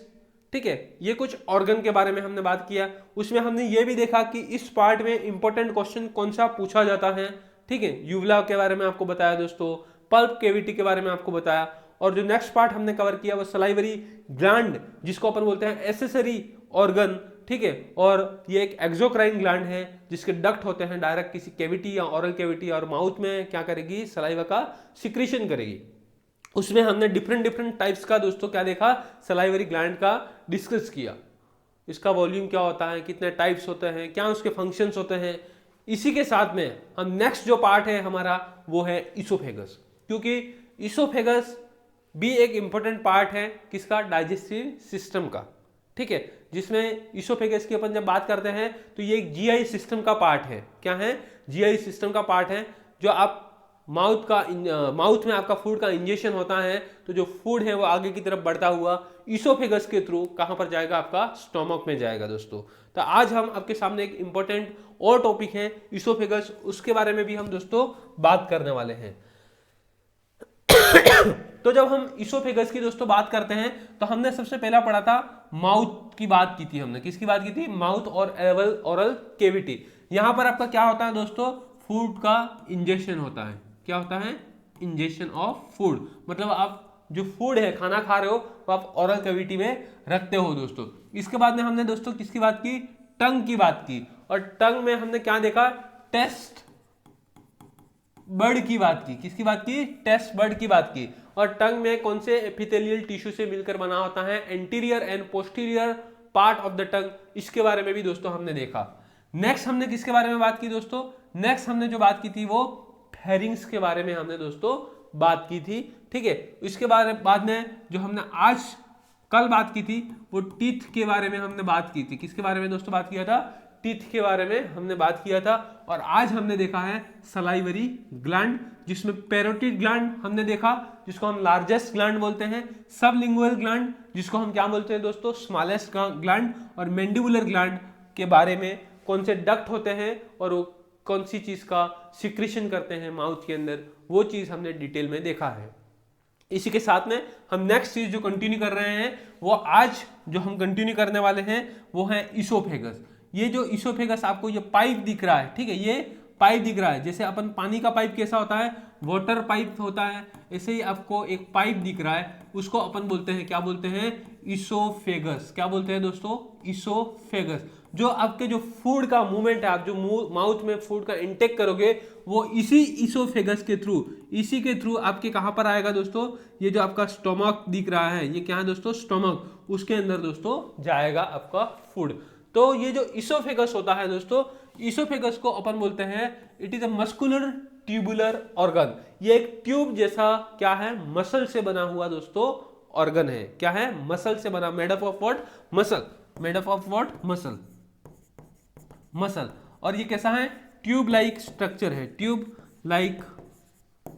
ठीक है, ये कुछ ऑर्गन के बारे में हमने बात किया। उसमें हमने ये भी देखा कि इस पार्ट में इंपॉर्टेंट क्वेश्चन कौन सा पूछा जाता है। ठीक है, यूवला के बारे में आपको बताया दोस्तों, पल्प कैविटी के बारे में आपको बताया। और जो नेक्स्ट पार्ट हमने कवर किया वो सलाइवरी ग्लैंड, जिसको अपन बोलते हैं एसेसरी ऑर्गन, ठीक है, और ये एक एक्सोक्राइन ग्लैंड है जिसके डक्ट होते हैं डायरेक्ट किसी कैविटी या ओरल कैविटी और माउथ में क्या करेगी? सलाइवा का सिक्रीशन करेगी। उसमें हमने डिफरेंट टाइप्स का दोस्तों क्या देखा? सलाइवरी ग्लैंड का डिस्कस किया। इसका वॉल्यूम क्या होता है, कितने टाइप्स होते हैं, क्या उसके फंक्शंस होते हैं। इसी के साथ में हम नेक्स्ट जो पार्ट है हमारा वो है ईसोफेगस, क्योंकि ईसोफेगस भी एक इंपॉर्टेंट पार्ट है किसका? डाइजेस्टिव सिस्टम का। ठीक है, जिसमें ईसोफेगस की अपन जब बात करते हैं तो ये एक जीआई सिस्टम का पार्ट है। क्या है? जीआई सिस्टम का पार्ट है। जो आप माउथ में आपका फूड का इंजेक्शन होता है तो जो फूड है वो आगे की तरफ बढ़ता हुआ ईसोफेगस के थ्रू कहां पर जाएगा? आपका स्टोमक में जाएगा दोस्तों। तो आज हम आपके सामने एक इंपॉर्टेंट और टॉपिक है ईसोफेगस, उसके बारे में भी हम दोस्तों बात करने वाले हैं। तो जब हम ईसोफेगस की दोस्तों बात करते हैं तो हमने सबसे पहला पढ़ा था माउथ की बात की थी हमने। किसकी बात की थी? माउथ और ओरल कैविटी। यहां पर आपका क्या होता है दोस्तों? फूड का इंजेक्शन होता है। क्या होता है? Injection of food. मतलब आप जो फूड है, खाना खा रहे हो, वो आप ओरल कैविटी में रखते हो दोस्तों। इसके बाद में हमने दोस्तों किसकी बात की? टंग की बात की। और टंग में हमने क्या देखा? टेस्ट बर्ड की बात की। किसकी बात की? टेस्ट बर्ड की बात की। और टंग में कौन से एपिथेलियल टिश्यू से मिलकर बना होता है? Anterior and posterior part of the टंग। इसके बारे में भी दोस्तों हमने देखा। नेक्स्ट हमने किसके बारे में बात की दोस्तों? नेक्स्ट हमने जो बात की थी वो फेरिंग्स के बारे में हमने दोस्तों बात की थी। ठीक है, इसके बाद में जो हमने आज कल बात की थी वो टीथ के बारे में हमने बात की थी। किसके बारे में दोस्तों बात किया था? टीथ के बारे में हमने बात किया था। और आज हमने देखा है सलाइवरी ग्लैंड, जिसमें पैरोटिड ग्लैंड हमने देखा, जिसको हम लार्जेस्ट ग्लैंड बोलते हैं, सबलिंगुअल ग्लैंड जिसको हम क्या बोलते हैं दोस्तों? स्मॉलेस्ट ग्लैंड, और मैंडिबुलर ग्लैंड के बारे में, कौन से डक्ट होते हैं और वो कौन सी चीज का सिक्रीशन करते हैं माउथ के अंदर, वो चीज हमने डिटेल में देखा है। इसी के साथ में हम नेक्स्ट चीज जो कंटिन्यू कर रहे हैं, वो आज जो हम कंटिन्यू करने वाले हैं वो है इसोफेगस। ये जो इसोफेगस आपको ये पाइप दिख रहा है, ठीक है, ये पाइप दिख रहा है, जैसे अपन पानी का पाइप कैसा होता है, वाटर पाइप होता है, ऐसे ही आपको एक पाइप दिख रहा है, उसको अपन बोलते हैं, क्या बोलते हैं, इसोफेगस। क्या बोलते हैं दोस्तों, इसोफेगस। जो आपके जो फूड का मूवमेंट है, आप जो माउथ में फूड का इंटेक करोगे वो इसी इसोफेगस के थ्रू, इसी के थ्रू आपके कहां पर आएगा दोस्तों, ये जो आपका स्टोमक दिख रहा है, ये क्या है दोस्तों, स्टोमक, उसके अंदर दोस्तों जाएगा आपका फूड। तो ये जो इसोफेगस होता है दोस्तों, इसोफेगस को अपन बोलते हैं it is a muscular tubular organ. ये एक ट्यूब जैसा क्या है, मसल से बना हुआ दोस्तों ऑर्गन है। क्या है, मसल से बना, made up of what, muscle, made up of what, muscle, muscle. और ये कैसा है, ट्यूब लाइक स्ट्रक्चर है, ट्यूब लाइक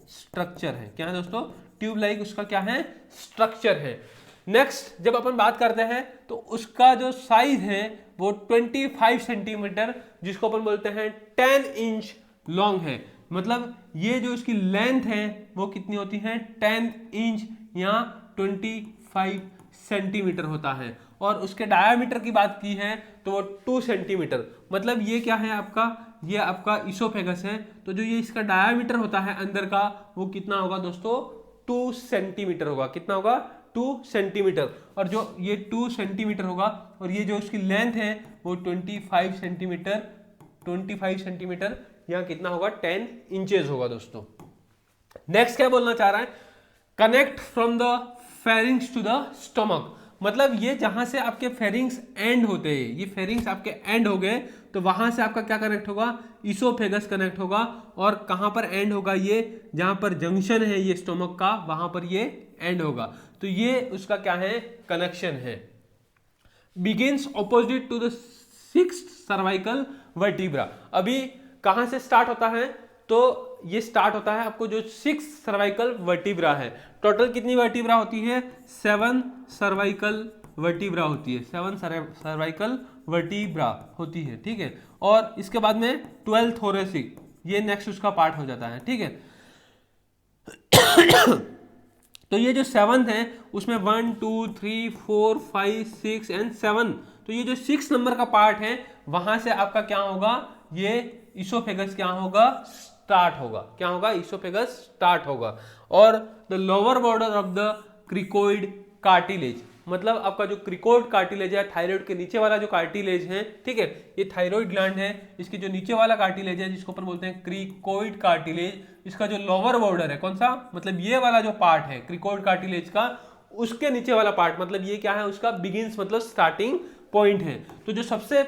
स्ट्रक्चर है। क्या है दोस्तों, ट्यूब लाइक उसका क्या है, स्ट्रक्चर है। नेक्स्ट जब अपन बात करते हैं तो उसका जो साइज है वो 25 सेंटीमीटर, जिसको अपन बोलते हैं 10 इंच लॉन्ग है। मतलब ये जो इसकी लेंथ है वो कितनी होती है, 10 इंच या 25 सेंटीमीटर होता है। और उसके डायामीटर की बात की है तो वो 2 सेंटीमीटर। मतलब ये क्या है आपका, ये आपका इसोफेगस है, तो जो ये इसका डायामीटर होता है अंदर का वो कितना होगा दोस्तों, 2 सेंटीमीटर होगा। कितना होगा, 2 सेंटीमीटर। और जो ये 2 सेंटीमीटर होगा और ये जो उसकी लेंथ है वो 25 सेंटीमीटर, 25 सेंटीमीटर या कितना होगा, 10 इंचेस होगा दोस्तों। नेक्स्ट क्या बोलना चाह रहा है, connect from the pharynx to the stomach. मतलब ये जहां से आपके फेरिंग्स एंड होते हैं, ये फेरिंग्स आपके एंड हो गए तो वहां से आपका क्या कनेक्ट होगा, इसोफेगस कनेक्ट होगा। और कहां पर एंड होगा, ये जहां पर जंक्शन है ये स्टोमक का, वहां पर ये एंड होगा। तो ये उसका क्या है, कनेक्शन है। Begins opposite to the 6th cervical vertebra. अभी कहां से स्टार्ट होता है, तो ये स्टार्ट होता है आपको जो 6th सर्वाइकल वर्टिब्रा है। टोटल कितनी वर्टिब्रा होती है, 7 सर्वाइकल वर्टिब्रा होती है, 7 सर्वाइकल वर्टिब्रा होती है, ठीक है। और इसके बाद में 12 थोरेसिक, ये नेक्स्ट उसका पार्ट हो जाता है, ठीक है। तो ये जो 7th है उसमें 1 2 3 4 5 6 एंड 7, तो ये जो 6 नंबर का पार्ट है वहां से आपका क्या होगा, ये इसोफेगस क्या होगा, स्टार्ट होगा। क्या होगा, इसोफेगस स्टार्ट होगा। और the lower border of the cricoid cartilage, मतलब आपका जो क्रिकोइड कार्टिलेज है, थायराइड के नीचे वाला जो कार्टिलेज है, ठीक है, ये थायराइड ग्लैंड है, इसके जो नीचे वाला कार्टिलेज है जिसको अपन बोलते हैं क्रिकोइड कार्टिलेज, इसका जो लोअर बॉर्डर है, कौन सा, मतलब ये वाला जो पार्ट है क्रिकोइड कार्टिलेज का, उसके नीचे वाला पार्ट, मतलब ये क्या है, उसका बिगिंस मतलब स्टार्टिंग पॉइंट है। तो जो सबसे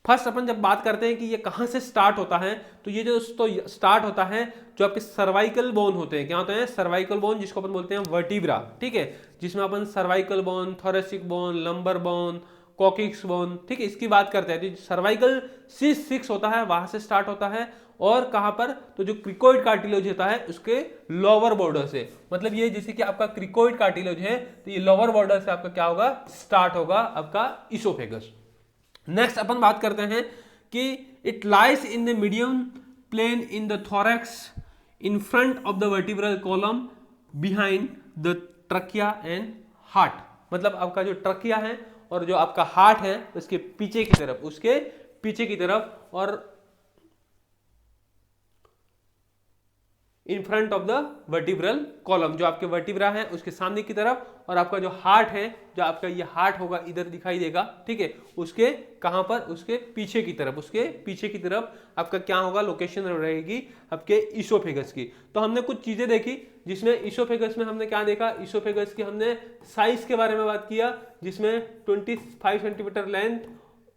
फर्स्ट अपन जब बात करते हैं कि ये कहां से स्टार्ट होता है, तो ये जो स्टार्ट होता है जो आपके सर्वाइकल बोन होते हैं, क्या होते हैं, सर्वाइकल बोन, जिसको अपन बोलते हैं वर्टिब्रा, ठीक है, जिसमें अपन cervical bone, thoracic bone, lumbar bone, coccyx bone, ठीक है, इसकी बात करते हैं। तो सर्वाइकल 6 होता है, वहां से स्टार्ट होता है। और कहां पर, तो जो क्रिकोइड कार्टिलेज होता है उसके लोअर बॉर्डर से, मतलब ये जैसे कि आपका क्रिकोइड कार्टिलेज है तो ये लोअर बॉर्डर से आपका क्या होगा, स्टार्ट होगा आपका इसोफेगस। नेक्स्ट अपन बात करते हैं कि it lies in the medium plane in the thorax in front of the vertebral column behind the trachea and heart. मतलब आपका जो ट्रकिया है और जो आपका हार्ट है उसके पीछे की तरफ, उसके पीछे की तरफ, और इन front of the vertebral column, जो आपके वर्टिब्रा है उसके सामने की तरफ, और आपका जो हार्ट है, जो आपका ये हार्ट होगा इधर दिखाई देगा, ठीक है, उसके कहां पर, उसके पीछे की तरफ, उसके पीछे की तरफ आपका क्या होगा, लोकेशन रहेगी आपके इसोफेगस की। तो हमने कुछ चीजें देखी जिसमें इसोफेगस में हमने क्या देखा, इसोफेगस की हमने साइज के बारे में बात किया, जिसमें 25 सेंटीमीटर लेंथ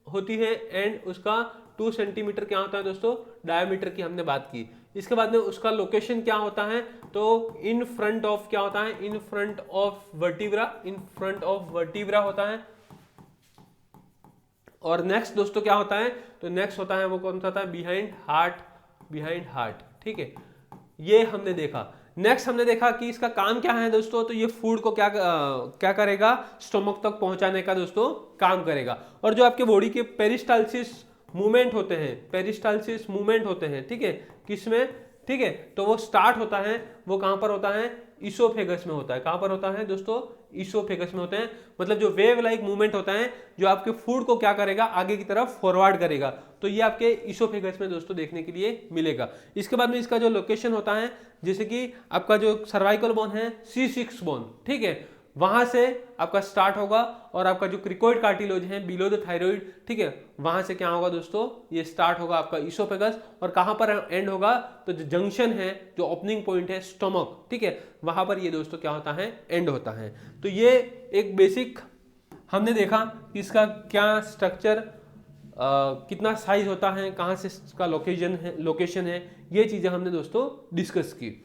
होती है एंड उसका 2 सेंटीमीटर क्या होता है दोस्तों, डायमीटर की हमने बात की। इसके बाद में उसका लोकेशन क्या होता है, तो इन फ्रंट ऑफ क्या होता है, इन front of vertebra, in front of vertebra होता है। और नेक्स्ट दोस्तों क्या होता है, तो नेक्स्ट होता है वो कौन सा होता है, बिहाइंड हार्ट, बिहाइंड हार्ट, ठीक है, ये हमने देखा। नेक्स्ट हमने देखा कि इसका काम क्या है दोस्तों, तो ये फूड को क्या करेगा, स्टोमक तक पहुंचाने का दोस्तों काम करेगा। और जो आपके बॉडी के पेरिस्टालसिस मूवमेंट होते हैं, पेरिस्टालसिस मूवमेंट होते हैं, ठीक है, किसमें, ठीक है। तो वो स्टार्ट होता है, वो कहां पर होता है, इसोफेगस में होता है। कहां पर होता है दोस्तों, इसोफेगस में होते हैं। मतलब जो वेव लाइक मूवमेंट होता है, जो आपके फूड को क्या करेगा, आगे की तरफ फॉरवर्ड करेगा, तो ये आपके इसोफेगस में दोस्तों देखने के लिए मिलेगा। इसके बाद में इसका जो लोकेशन होता है, जैसे कि आपका जो सर्वाइकल बोन है, C6 बोन, ठीक है, वहां से आपका स्टार्ट होगा और आपका जो क्रिकोइड कार्टिलेज है बिलो द थायराइड, ठीक है, वहां से क्या होगा दोस्तों, ये स्टार्ट होगा आपका इसोफेगस और कहां पर एंड होगा, तो जो जंक्शन है, जो ओपनिंग पॉइंट है स्टमक, ठीक है, वहां पर ये दोस्तों क्या होता है, एंड होता है। तो ये एक बेसिक हमने देखा कि इसका क्या स्ट्रक्चर, कितना साइज होता है, कहां से इसका लोकेशन है, ये चीजें हमने दोस्तों डिस्कस की।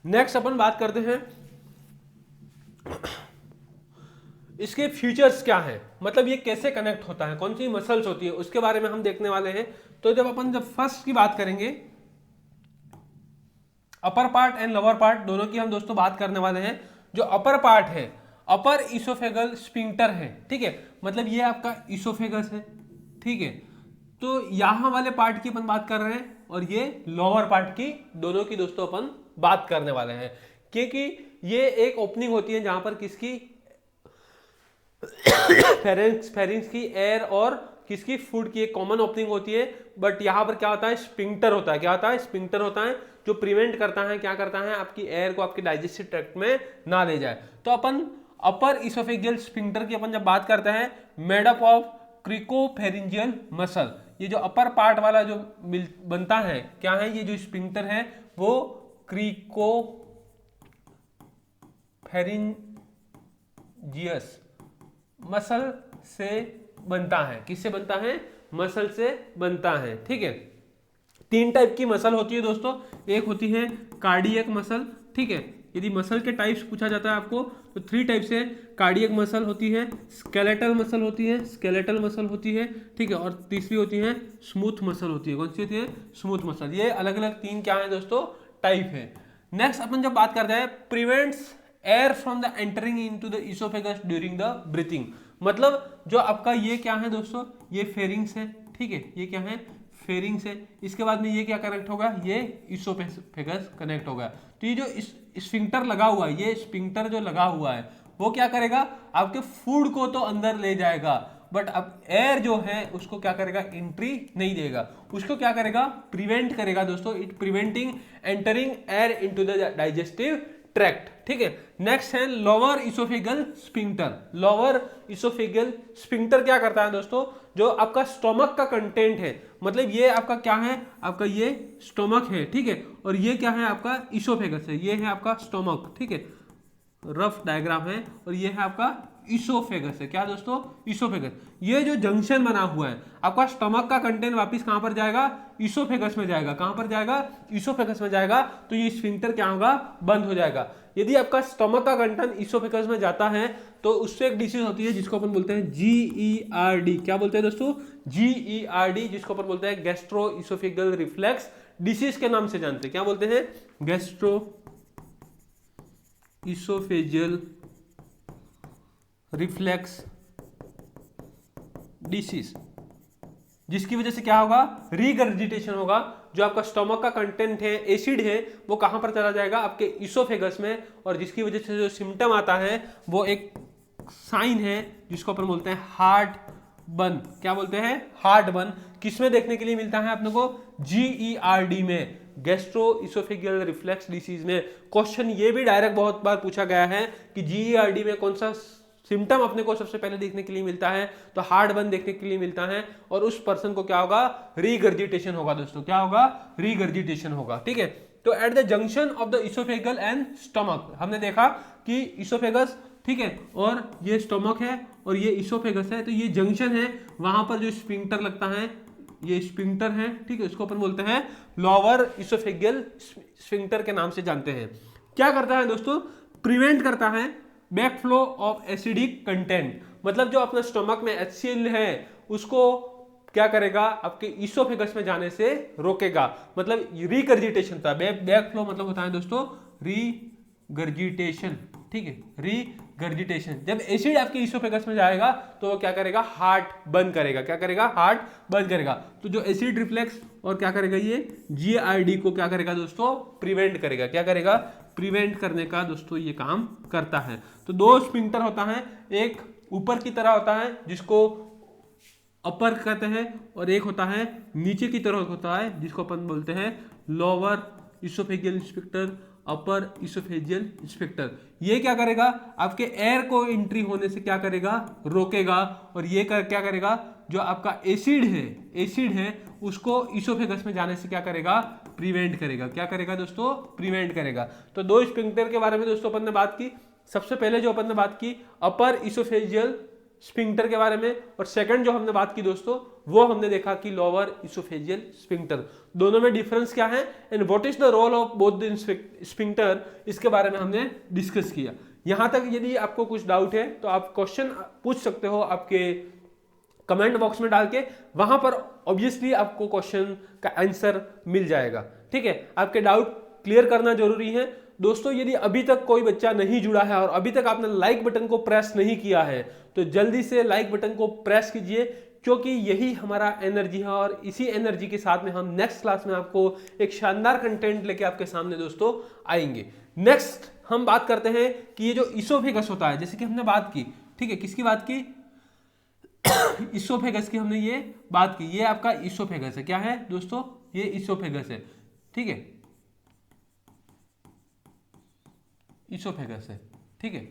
नेक्स्ट अपन बात करते हैं इसके फीचर्स क्या है, मतलब ये कैसे कनेक्ट होता है, कौन सी मसल्स होती है, उसके बारे में हम देखने वाले हैं। तो जब फर्स्ट की बात करेंगे, upper part and lower part दोनों की हम दोस्तों बात करने वाले हैं। जो अपर पार्ट है, अपर इसोफेगल स्फिंक्टर है, ठीक है, मतलब ये आपका इसोफेगस है, ठीक है। तो यहां वाले पार्ट की अपन बात कर रहे हैं और ये लोअर पार्ट की, दोनों की दोस्तों अपन बात करने वाले हैं, क्योंकि ये एक ओपनिंग होती है जहां पर किसकी फेरिंक्स की एयर और किसकी फूड की एक कॉमन ओपनिंग होती है। बट यहां पर क्या होता है, स्पिंक्टर होता है। क्या होता है, स्पिंक्टर होता है, जो प्रिवेंट करता है, क्या करता है, आपकी एयर को आपके डाइजेस्टिव ट्रैक्ट में ना ले जाए। तो अपन अपर इसोफेजियल स्पिंक्टर की अपन जब बात करते हैं, मेड अप ऑफ क्रिकोफेरिंजियल मसल, ये जो अपर पार्ट वाला जो बनता है, क्या है, ये जो स्पिंक्टर है वो क्रिकोफेरिंजियस मसल से बनता है। किससे बनता है, मसल से बनता है, ठीक है। 3 टाइप की मसल होती है दोस्तों, एक होती है कार्डियक मसल, ठीक है। यदि मसल के टाइप्स पूछा जाता है आपको तो 3 टाइप से कार्डियक मसल होती है, स्केलेटल मसल होती है, स्केलेटल मसल होती है, ठीक है, और तीसरी होती है स्मूथ मसल होती है। कौन सी होती है, स्मूथ मसल। ये अलग अलग 3 क्या है दोस्तों, टाइप है। नेक्स्ट अपन जब बात करते हैं, prevents air from the entering into the oesophagus during the breathing, मतलब जो आपका ये क्या है दोस्तों, ये फेरिंग्स है, ठीक है, ये क्या है, फेरिंग्स है। इसके बाद में ये क्या कनेक्ट होगा, ये इसोफेगस कनेक्ट होगा। तो ये जो स्फिंक्टर लगा हुआ है, ये स्फिंक्टर जो लगा हुआ है वो क्या करेगा, आपके फूड को तो अंदर ले जाएगा, बट अब एयर जो है उसको क्या करेगा, एंट्री नहीं देगा, उसको क्या करेगा, प्रिवेंट करेगा दोस्तों, it preventing entering air into the digestive tract, ठीक है। नेक्स्ट है lower oesophageal sphincter. Lower oesophageal sphincter क्या करता है दोस्तों, जो आपका स्टोमक का कंटेंट है, मतलब ये आपका क्या है, आपका ये स्टोमक है, ठीक है, और ये क्या है, आपका इसोफेगस है, ये है आपका स्टोमक, ठीक है, रफ डायग्राम है, और ये है आपका इसोफेगस है। क्या दोस्तों, इसोफेगस। ये जो जंक्शन बना हुआ है, आपका स्टमक का कंटेंट वापस कहां पर जाएगा, इसोफेगस में जाएगा। कहां पर जाएगा, इसोफेगस में जाएगा। तो ये स्फिंक्टर क्या होगा, बंद हो जाएगा। यदि आपका स्टमक का कंटेंट इसोफेगस में जाता है तो उससे एक डिसीज होती है जिसको अपन बोलते हैं GERD। क्या बोलते हैं दोस्तों, GERD, जिसको अपन बोलते हैं गैस्ट्रो इसोफेगल रिफ्लेक्स डिसीज के नाम से जानते हैं। क्या बोलते हैं, गैस्ट्रो इसोफेजियल रिफ्लेक्स डिसीज, जिसकी वजह से क्या होगा, रीगर्जिटेशन होगा। जो आपका स्टमक का कंटेंट है, एसिड है, वो कहां पर चला जाएगा, आपके इसोफेगस में, और जिसकी वजह से जो सिम्टम आता है वो एक साइन है जिसको अपन बोलते हैं हार्ट बर्न। क्या बोलते हैं, हार्ट बर्न। किसमें देखने के लिए मिलता है अपने को, GERD में, गैस्ट्रो इसोफेजियल रिफ्लेक्स डिसीज में। क्वेश्चन ये भी डायरेक्ट बहुत बार पूछा गया है कि GERD में कौन सा सिम्टम अपने को सबसे पहले देखने के लिए मिलता है, तो हार्ट बर्न देखने के लिए मिलता है, और उस पर्सन को क्या होगा, रीगर्जिटेशन होगा दोस्तों। क्या होगा, रीगर्जिटेशन होगा, ठीक है। तो at the junction of the oesophageal and stomach, हमने देखा कि इसोफेगस, ठीक है, और ये स्टमक है और ये इसोफेगस है, तो ये जंक्शन है, वहां पर जो स्फिंक्टर लगता है, ये स्फिंक्टर है, ठीक है, इसको अपन बोलते हैं लोअर इसोफेजियल स्फिंक्टर के नाम से जानते हैं। क्या करता है दोस्तों, प्रिवेंट करता है बैकफ्लो ऑफ एसिडिक कंटेंट, मतलब जो अपना स्टमक में HCl है उसको क्या करेगा, आपके इसोफेगस में जाने से रोकेगा, मतलब रिगर्जिटेशन था। बैकफ्लो मतलब होता है दोस्तों रीगर्जिटेशन, ठीक है, रीगर्जिटेशन। जब एसिड आपके इसोफेगस में जाएगा तो वो क्या करेगा, हार्ट बंद करेगा, क्या करेगा, हार्ट बंद करेगा। तो जो एसिड रिफ्लेक्स और क्या करेगा, ये जीआरडी को क्या करेगा दोस्तों, प्रिवेंट करेगा, क्या करेगा, प्रिवेंट करने का दोस्तों ये काम करता है। तो दो स्फिंक्टर होता है, एक ऊपर की तरह होता है जिसको अपर कहते हैं, और एक होता है नीचे की तरह होता है जिसको अपन बोलते हैं लोअर इसोफेजियल स्फिंक्टर, अपर इसोफेजियल स्फिंक्टर। ये क्या करेगा, आपके एयर को एंट्री होने से क्या करेगा, रोकेगा, और ये क्या करेगा, जो आपका एसिड है उसको इसोफेगस में जाने से क्या करेगा, प्रिवेंट करेगा, क्या करेगा दोस्तों, प्रिवेंट करेगा। तो दो स्फिंक्टर के बारे में दोस्तों अपन ने बात की। सबसे पहले जो अपन ने बात की अपर इसोफेजियल स्फिंक्टर के बारे में, और सेकंड जो हमने बात की दोस्तों वो हमने देखा कि लोअर इसोफेजियल स्फिंक्टर। दोनों में डिफरेंस क्या है and what is the role of both the sphincter, इसके बारे में हमने डिस्कस किया। यहां तक यदि आपको कुछ डाउट है तो आप क्वेश्चन पूछ सकते हो आपके कमेंट बॉक्स में डाल के, वहां पर ऑब्वियसली आपको क्वेश्चन का आंसर मिल जाएगा, ठीक है। आपके डाउट क्लियर करना जरूरी है दोस्तों। यदि अभी तक कोई बच्चा नहीं जुड़ा है और अभी तक आपने लाइक बटन को प्रेस नहीं किया है तो जल्दी से लाइक बटन को प्रेस कीजिए, क्योंकि यही हमारा एनर्जी है, और इसी एनर्जी के साथ में हम नेक्स्ट क्लास में आपको एक शानदार कंटेंट लेके आपके सामने दोस्तों आएंगे। नेक्स्ट हम बात करते हैं कि ये जो इसोफेगस होता है, जैसे कि हमने बात की, ठीक है, किसकी बात की, इसोफेगस की हमने ये बात की। ये आपका इसोफेगस है, क्या है दोस्तों, ये इसोफेगस है, ठीक है, इसोफेगस है, ठीक है।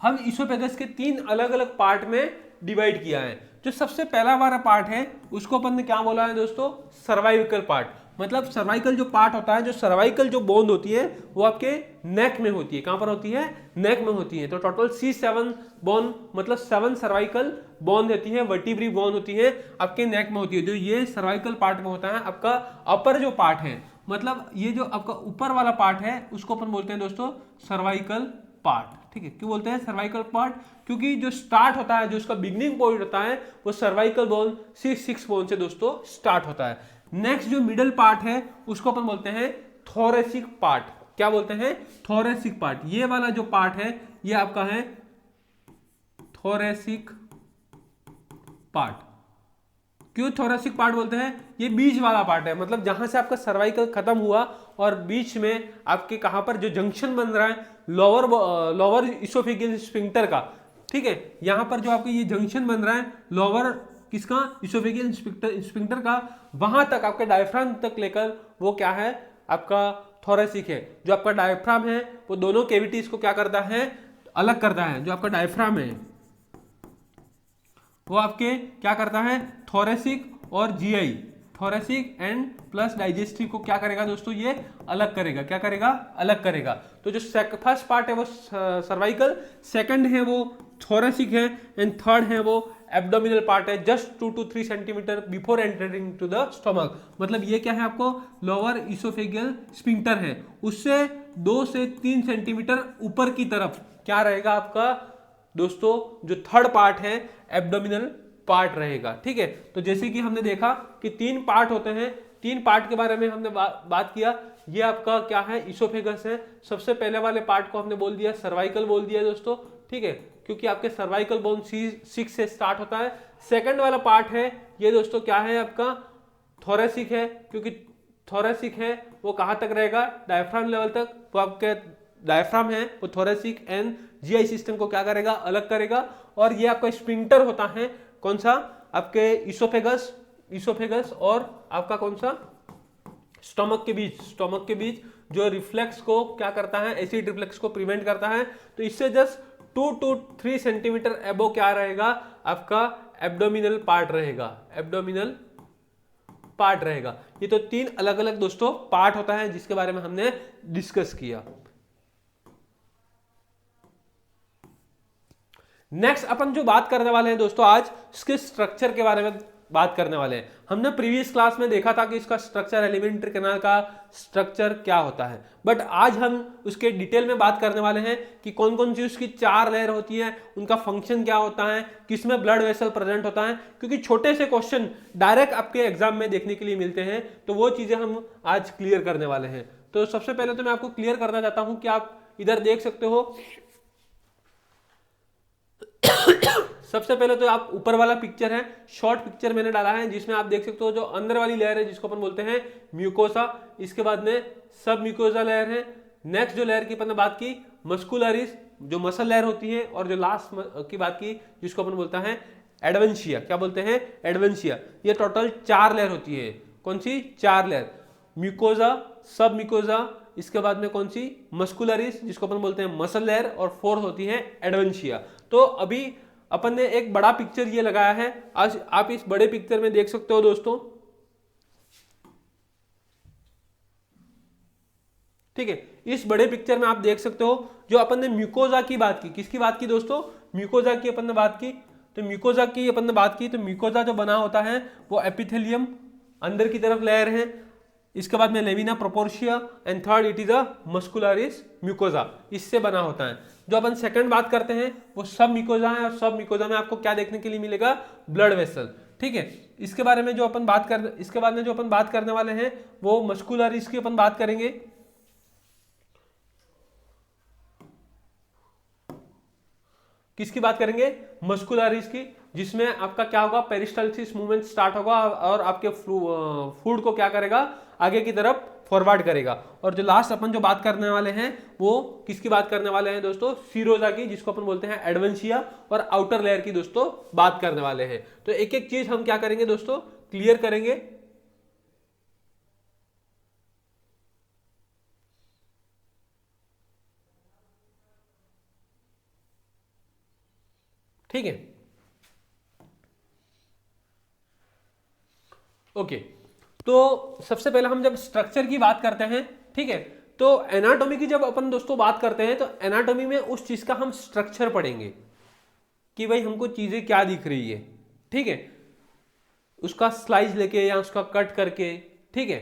हम इसोफेगस के तीन अलग अलग पार्ट में डिवाइड किया है। जो सबसे पहला वाला पार्ट है उसको अपन ने क्या बोला है दोस्तों, सर्वाइकल पार्ट। मतलब सर्वाइकल जो पार्ट होता है, जो सर्वाइकल जो बोन होती है वो आपके नेक में होती है। कहां पर होती है, नेक में होती है। तो टोटल C7 बोन, मतलब 7 सर्वाइकल बोन रहती है, वर्टिब्री बोन होती है, आपके नेक में होती है। जो ये सर्वाइकल पार्ट में होता है, आपका अपर जो पार्ट है, मतलब ये जो आपका ऊपर वाला पार्ट है उसको अपन बोलते हैं दोस्तों सर्वाइकल पार्ट, ठीक है। क्यों बोलते हैं सर्वाइकल पार्ट, क्योंकि जो स्टार्ट होता है, जो उसका बिगनिंग पॉइंट होता है वो सर्वाइकल बोन C6 बोन से दोस्तों स्टार्ट होता है। नेक्स्ट जो मिडल पार्ट है उसको अपन बोलते हैं थोरेसिक पार्ट। क्या बोलते हैं, थोरेसिक पार्ट। ये वाला जो पार्ट है ये आपका है थोरेसिक पार्ट। क्यों थोरेसिक पार्ट बोलते हैं, ये बीच वाला पार्ट है, मतलब जहां से आपका सर्वाइकल खत्म हुआ और बीच में आपके कहां पर जो जंक्शन बन रहा है लोअर इसोफेजियल स्फिंक्टर का, ठीक है। यहां पर जो आपका ये जंक्शन बन रहा है लोअर किसका, इसोफेजियल स्फिंक्टर का, वहां तक आपके डायफ्राम तक लेकर वो क्या है, आपका थोरेसिक है। जो आपका डायफ्राम है वो दोनों कैविटीज को क्या करता है, अलग करता है। जो आपका डायफ्राम है वो आपके क्या करता है, थोरेसिक और GI, thoracic and plus digestive को क्या करेगा दोस्तों, ये अलग करेगा, क्या करेगा, अलग करेगा। तो जो फर्स्ट पार्ट है वो सर्वाइकल, सेकंड है वो थोरेसिक है, एंड थर्ड है वो एब्डोमिनल पार्ट है, just 2 to 3 centimetre before entering to the stomach. मतलब ये क्या है, आपको लोअर इसोफेजियल स्फिंक्टर है, उससे 2 से 3 सेंटीमीटर ऊपर की तरफ क्या रहेगा आपका दोस्तों, जो थर्ड पार्ट है एब्डोमिनल पार्ट रहेगा, ठीक है। तो जैसे कि हमने देखा कि 3 पार्ट होते हैं, 3 पार्ट के बारे में हमने बात किया। ये आपका क्या है, इसोफेगस है। सबसे पहले वाले पार्ट को हमने बोल दिया सर्वाइकल बोल दिया दोस्तों, ठीक है, क्योंकि आपके सर्वाइकल बोन C6 से स्टार्ट होता है। सेकंड वाला पार्ट है ये दोस्तों क्या है, आपका थोरेसिक है, क्योंकि थोरेसिक है वो कहां तक रहेगा, डायफ्राम लेवल तक। वो आपके डायफ्राम है वो थोरेसिक एंड जीआई सिस्टम को क्या करेगा, अलग करेगा। और ये आपका स्फिंक्टर होता है, कौन सा, आपके इसोफेगस और आपका कौन सा, स्टमक के बीच जो रिफ्लेक्स को क्या करता है, एसिड रिफ्लेक्स को प्रिवेंट करता है। तो इससे जस्ट 2 to 3 सेंटीमीटर एबो क्या रहेगा, आपका एब्डोमिनल पार्ट रहेगा, एब्डोमिनल पार्ट रहेगा। ये तो 3 अलग अलग दोस्तों पार्ट होता है जिसके बारे में हमने डिस्कस किया। नेक्स्ट अपन जो बात करने वाले हैं दोस्तों आज, इसके स्ट्रक्चर के बारे में बात करने वाले हैं। हमने प्रीवियस क्लास में देखा था कि इसका स्ट्रक्चर, एलिमेंट्री कैनाल का स्ट्रक्चर क्या होता है, बट आज हम उसके डिटेल में बात करने वाले हैं कि कौन कौन सी उसकी 4 लेयर होती है, उनका फंक्शन क्या होता है, किसमें ब्लड वेसल प्रेजेंट होता है। क्योंकि छोटे से क्वेश्चन डायरेक्ट आपके एग्जाम में देखने के लिए मिलते हैं, तो वो चीजें हम आज क्लियर करने वाले हैं। तो सबसे पहले तो मैं आपको क्लियर करना चाहता हूं कि आप इधर देख सकते हो। सबसे पहले तो आप ऊपर वाला पिक्चर है, शॉर्ट पिक्चर मैंने डाला है, जिसमें आप देख सकते हो जो अंदर वाली लेयर है जिसको अपन बोलते हैं म्यूकोसा, इसके बाद में सब म्यूकोसा लेयर है। नेक्स्ट जो लेयर की अपन ने बात की मस्कुलरिस, जो मसल लेयर होती है, और जो लास्ट की बात की जिसको अपन बोलता है एडवेंशिया। क्या बोलते हैं? एडवेंशिया। ये टोटल 4 लेयर होती है। कौन सी? 4 लेयर। म्यूकोजा, सब म्यूकोजा, इसके बाद में कौन सी? मस्कुलरिस जिसको अपन बोलते हैं मसल लेयर, और फोर्थ होती है एडवेंशिया। तो अभी अपन ने एक बड़ा पिक्चर ये लगाया है, आज आप इस बड़े पिक्चर में देख सकते हो दोस्तों, ठीक है। इस बड़े पिक्चर में आप देख सकते हो जो अपन ने म्यूकोजा की बात की, किसकी बात की दोस्तों? म्यूकोजा की अपन ने बात की। तो म्यूकोजा की अपन ने बात की, तो म्यूकोजा जो बना होता है वो एपिथेलियम अंदर की तरफ लेयर है, इसके बाद में lamina propria, and third it is a muscularis mucosa, इससे बना होता है। जो अपन सेकंड बात करते हैं वो सब म्यूकोजा है, और सब म्यूकोजा में आपको क्या देखने के लिए मिलेगा? ब्लड वेसल, ठीक है। इसके बारे में जो अपन बात कर इसके बाद में जो अपन बात करने वाले हैं वो मस्कुलरिस की अपन बात करेंगे। किसकी बात करेंगे? मस्कुलरिस की, जिसमें आपका क्या होगा? पेरिस्टाल्सिस मूवमेंट स्टार्ट होगा और आपके फूड को क्या करेगा? आगे की तरफ फॉरवर्ड करेगा। और जो लास्ट अपन जो बात करने वाले हैं वो किसकी बात करने वाले हैं दोस्तों? सीरोजा की, जिसको अपन बोलते हैं एडवेंशिया, और आउटर लेयर की दोस्तों बात करने वाले हैं। तो एक एक चीज हम क्या करेंगे दोस्तों? क्लियर करेंगे। ठीक है, ओके। तो सबसे पहले हम जब स्ट्रक्चर की बात करते हैं, ठीक है, तो एनाटॉमी की जब अपन दोस्तों बात करते हैं तो एनाटॉमी में उस चीज का हम स्ट्रक्चर पढ़ेंगे कि भाई हमको चीजें क्या दिख रही है, ठीक है, उसका स्लाइस लेके या उसका कट करके, ठीक है।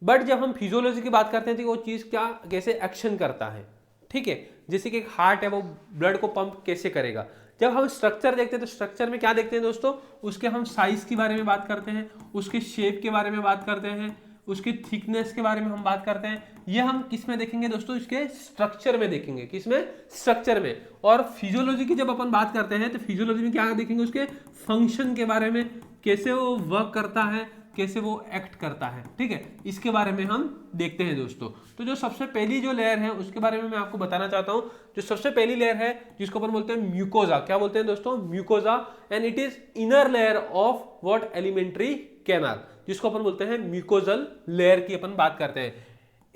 बट जब हम फिजियोलॉजी की बात करते हैं तो वो चीज क्या कैसे एक्शन करता है, ठीक है। जैसे कि एक हार्ट है, वो ब्लड को पंप कैसे करेगा। जब हम स्ट्रक्चर देखते हैं तो स्ट्रक्चर में क्या देखते हैं दोस्तों? उसके हम साइज के बारे में बात करते हैं, उसके शेप के बारे में बात करते हैं, उसकी थिकनेस के बारे में हम बात करते हैं। ये हम किस में देखेंगे दोस्तों? इसके स्ट्रक्चर में देखेंगे। किसमें? स्ट्रक्चर में। और फिजियोलॉजी की जब अपन बात करते हैं तो फिजियोलॉजी में क्या देखेंगे? उसके फंक्शन के बारे में, कैसे वो वर्क करता है, कैसे वो एक्ट करता है, ठीक है, इसके बारे में हम देखते हैं दोस्तों। तो जो सबसे पहली जो लेयर है उसके बारे में मैं आपको बताना चाहता हूं। जो सबसे पहली लेयर है जिसको अपन बोलते हैं म्यूकोजा। क्या बोलते हैं दोस्तों? Mucosa. And it is inner layer of what? Alimentary canal, जिसको अपन बोलते हैं म्यूकोजल लेयर की अपन बात करते हैं।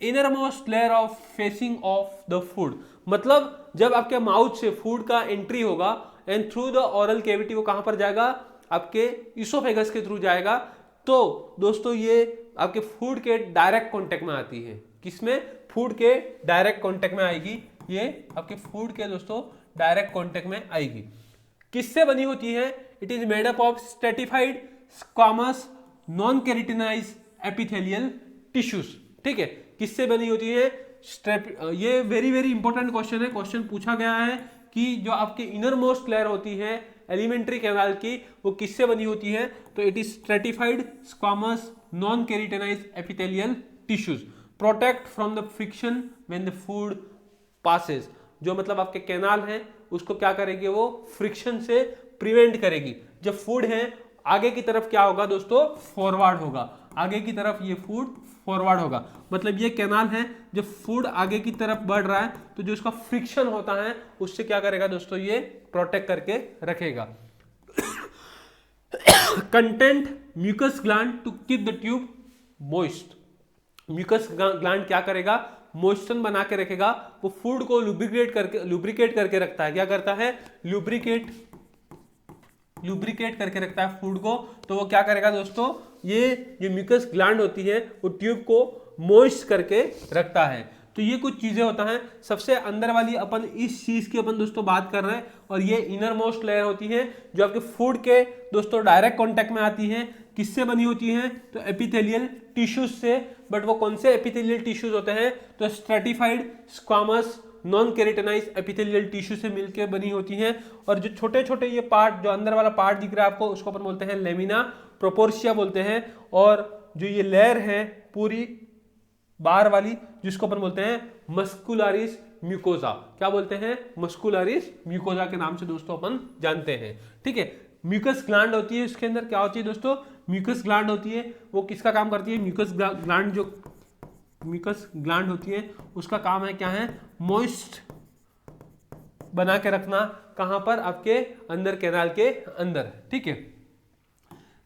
Inner most layer of facing of the food, मतलब जब आपके माउथ से फूड का एंट्री होगा and through the oral cavity वो कहां पर जाएगा? आपके इसोफेगस के थ्रू जाएगा। तो दोस्तों ये आपके फूड के डायरेक्ट कांटेक्ट में आती है। किसमें? फूड के डायरेक्ट कांटेक्ट में आएगी। ये आपके फूड के दोस्तों डायरेक्ट कांटेक्ट में आएगी। किससे बनी होती है? It is made up of stratified squamous non keratinise epithelial tissues, ठीक है। किससे बनी होती है? ये वेरी वेरी इंपॉर्टेंट क्वेश्चन है। क्वेश्चन पूछा गया है कि जो आपके इनर मोस्ट लेयर होती है एलिमेंट्री कैनाल की, वो किससे बनी होती है? तो it is stratified squamous non keratinise epithelial tissues, protect from the friction when the food passes. जो मतलब आपके कैनाल है उसको क्या करेगी? वो फ्रिक्शन से प्रिवेंट करेगी। जब फूड है आगे की तरफ क्या होगा दोस्तों? फॉरवर्ड होगा। आगे की तरफ ये फूड फॉरवर्ड होगा, मतलब ये कैनाल है, जब फूड आगे की तरफ बढ़ रहा है तो जो उसका फ्रिक्शन होता है उससे क्या करेगा दोस्तों? ये प्रोटेक्ट करके रखेगा। Content mucous gland to keep the tube moist. Mucous gland क्या करेगा? मॉइस्चर बना के रखेगा। वो फूड को लुब्रिकेट करके रखता है। क्या करता है? लुब्रिकेट करके रखता है फूड को। तो वो क्या करेगा दोस्तों? ये जो म्यूकस ग्लैंड होती है वो ट्यूब को मॉइस्ट करके रखता है। तो ये कुछ चीजें होता है। सबसे अंदर वाली अपन इस चीज की अपन दोस्तों बात कर रहे हैं, और ये इनर मोस्ट लेयर होती है जो आपके फूड के दोस्तों डायरेक्ट कांटेक्ट में आती है। किससे बनी होती है? तो एपिथेलियल टिश्यूज से। बट वो कौन से एपिथेलियल टिश्यूज होते हैं? तो stratified squamous non keratinise epithelial tissue से मिलकर बनी होती हैं। और जो छोटे छोटे ये पार्ट, जो अंदर वाला पार्ट दिख रहा है आपको, उसको अपन बोलते हैं लेमिना प्रोपोर्शिया बोलते हैं। और जो ये लेयर है पूरी बाहर वाली, जिसको अपन बोलते हैं मस्कुलरिस म्यूकोजा। क्या बोलते हैं? मस्कुलरिस म्यूकोजा के नाम से दोस्तों अपन जानते हैं। ठीक है, म्यूकस ग्लैंड होती है, इसके अंदर क्या होती है दोस्तों? म्यूकस ग्लैंड होती है। वो किसका काम करती है? म्यूकस ग्लैंड, जो म्यूकस ग्लैंड होती है उसका काम है क्या है? मॉइस्ट बना के रखना। कहां पर? आपके अंदर, कैनाल के अंदर। ठीक है,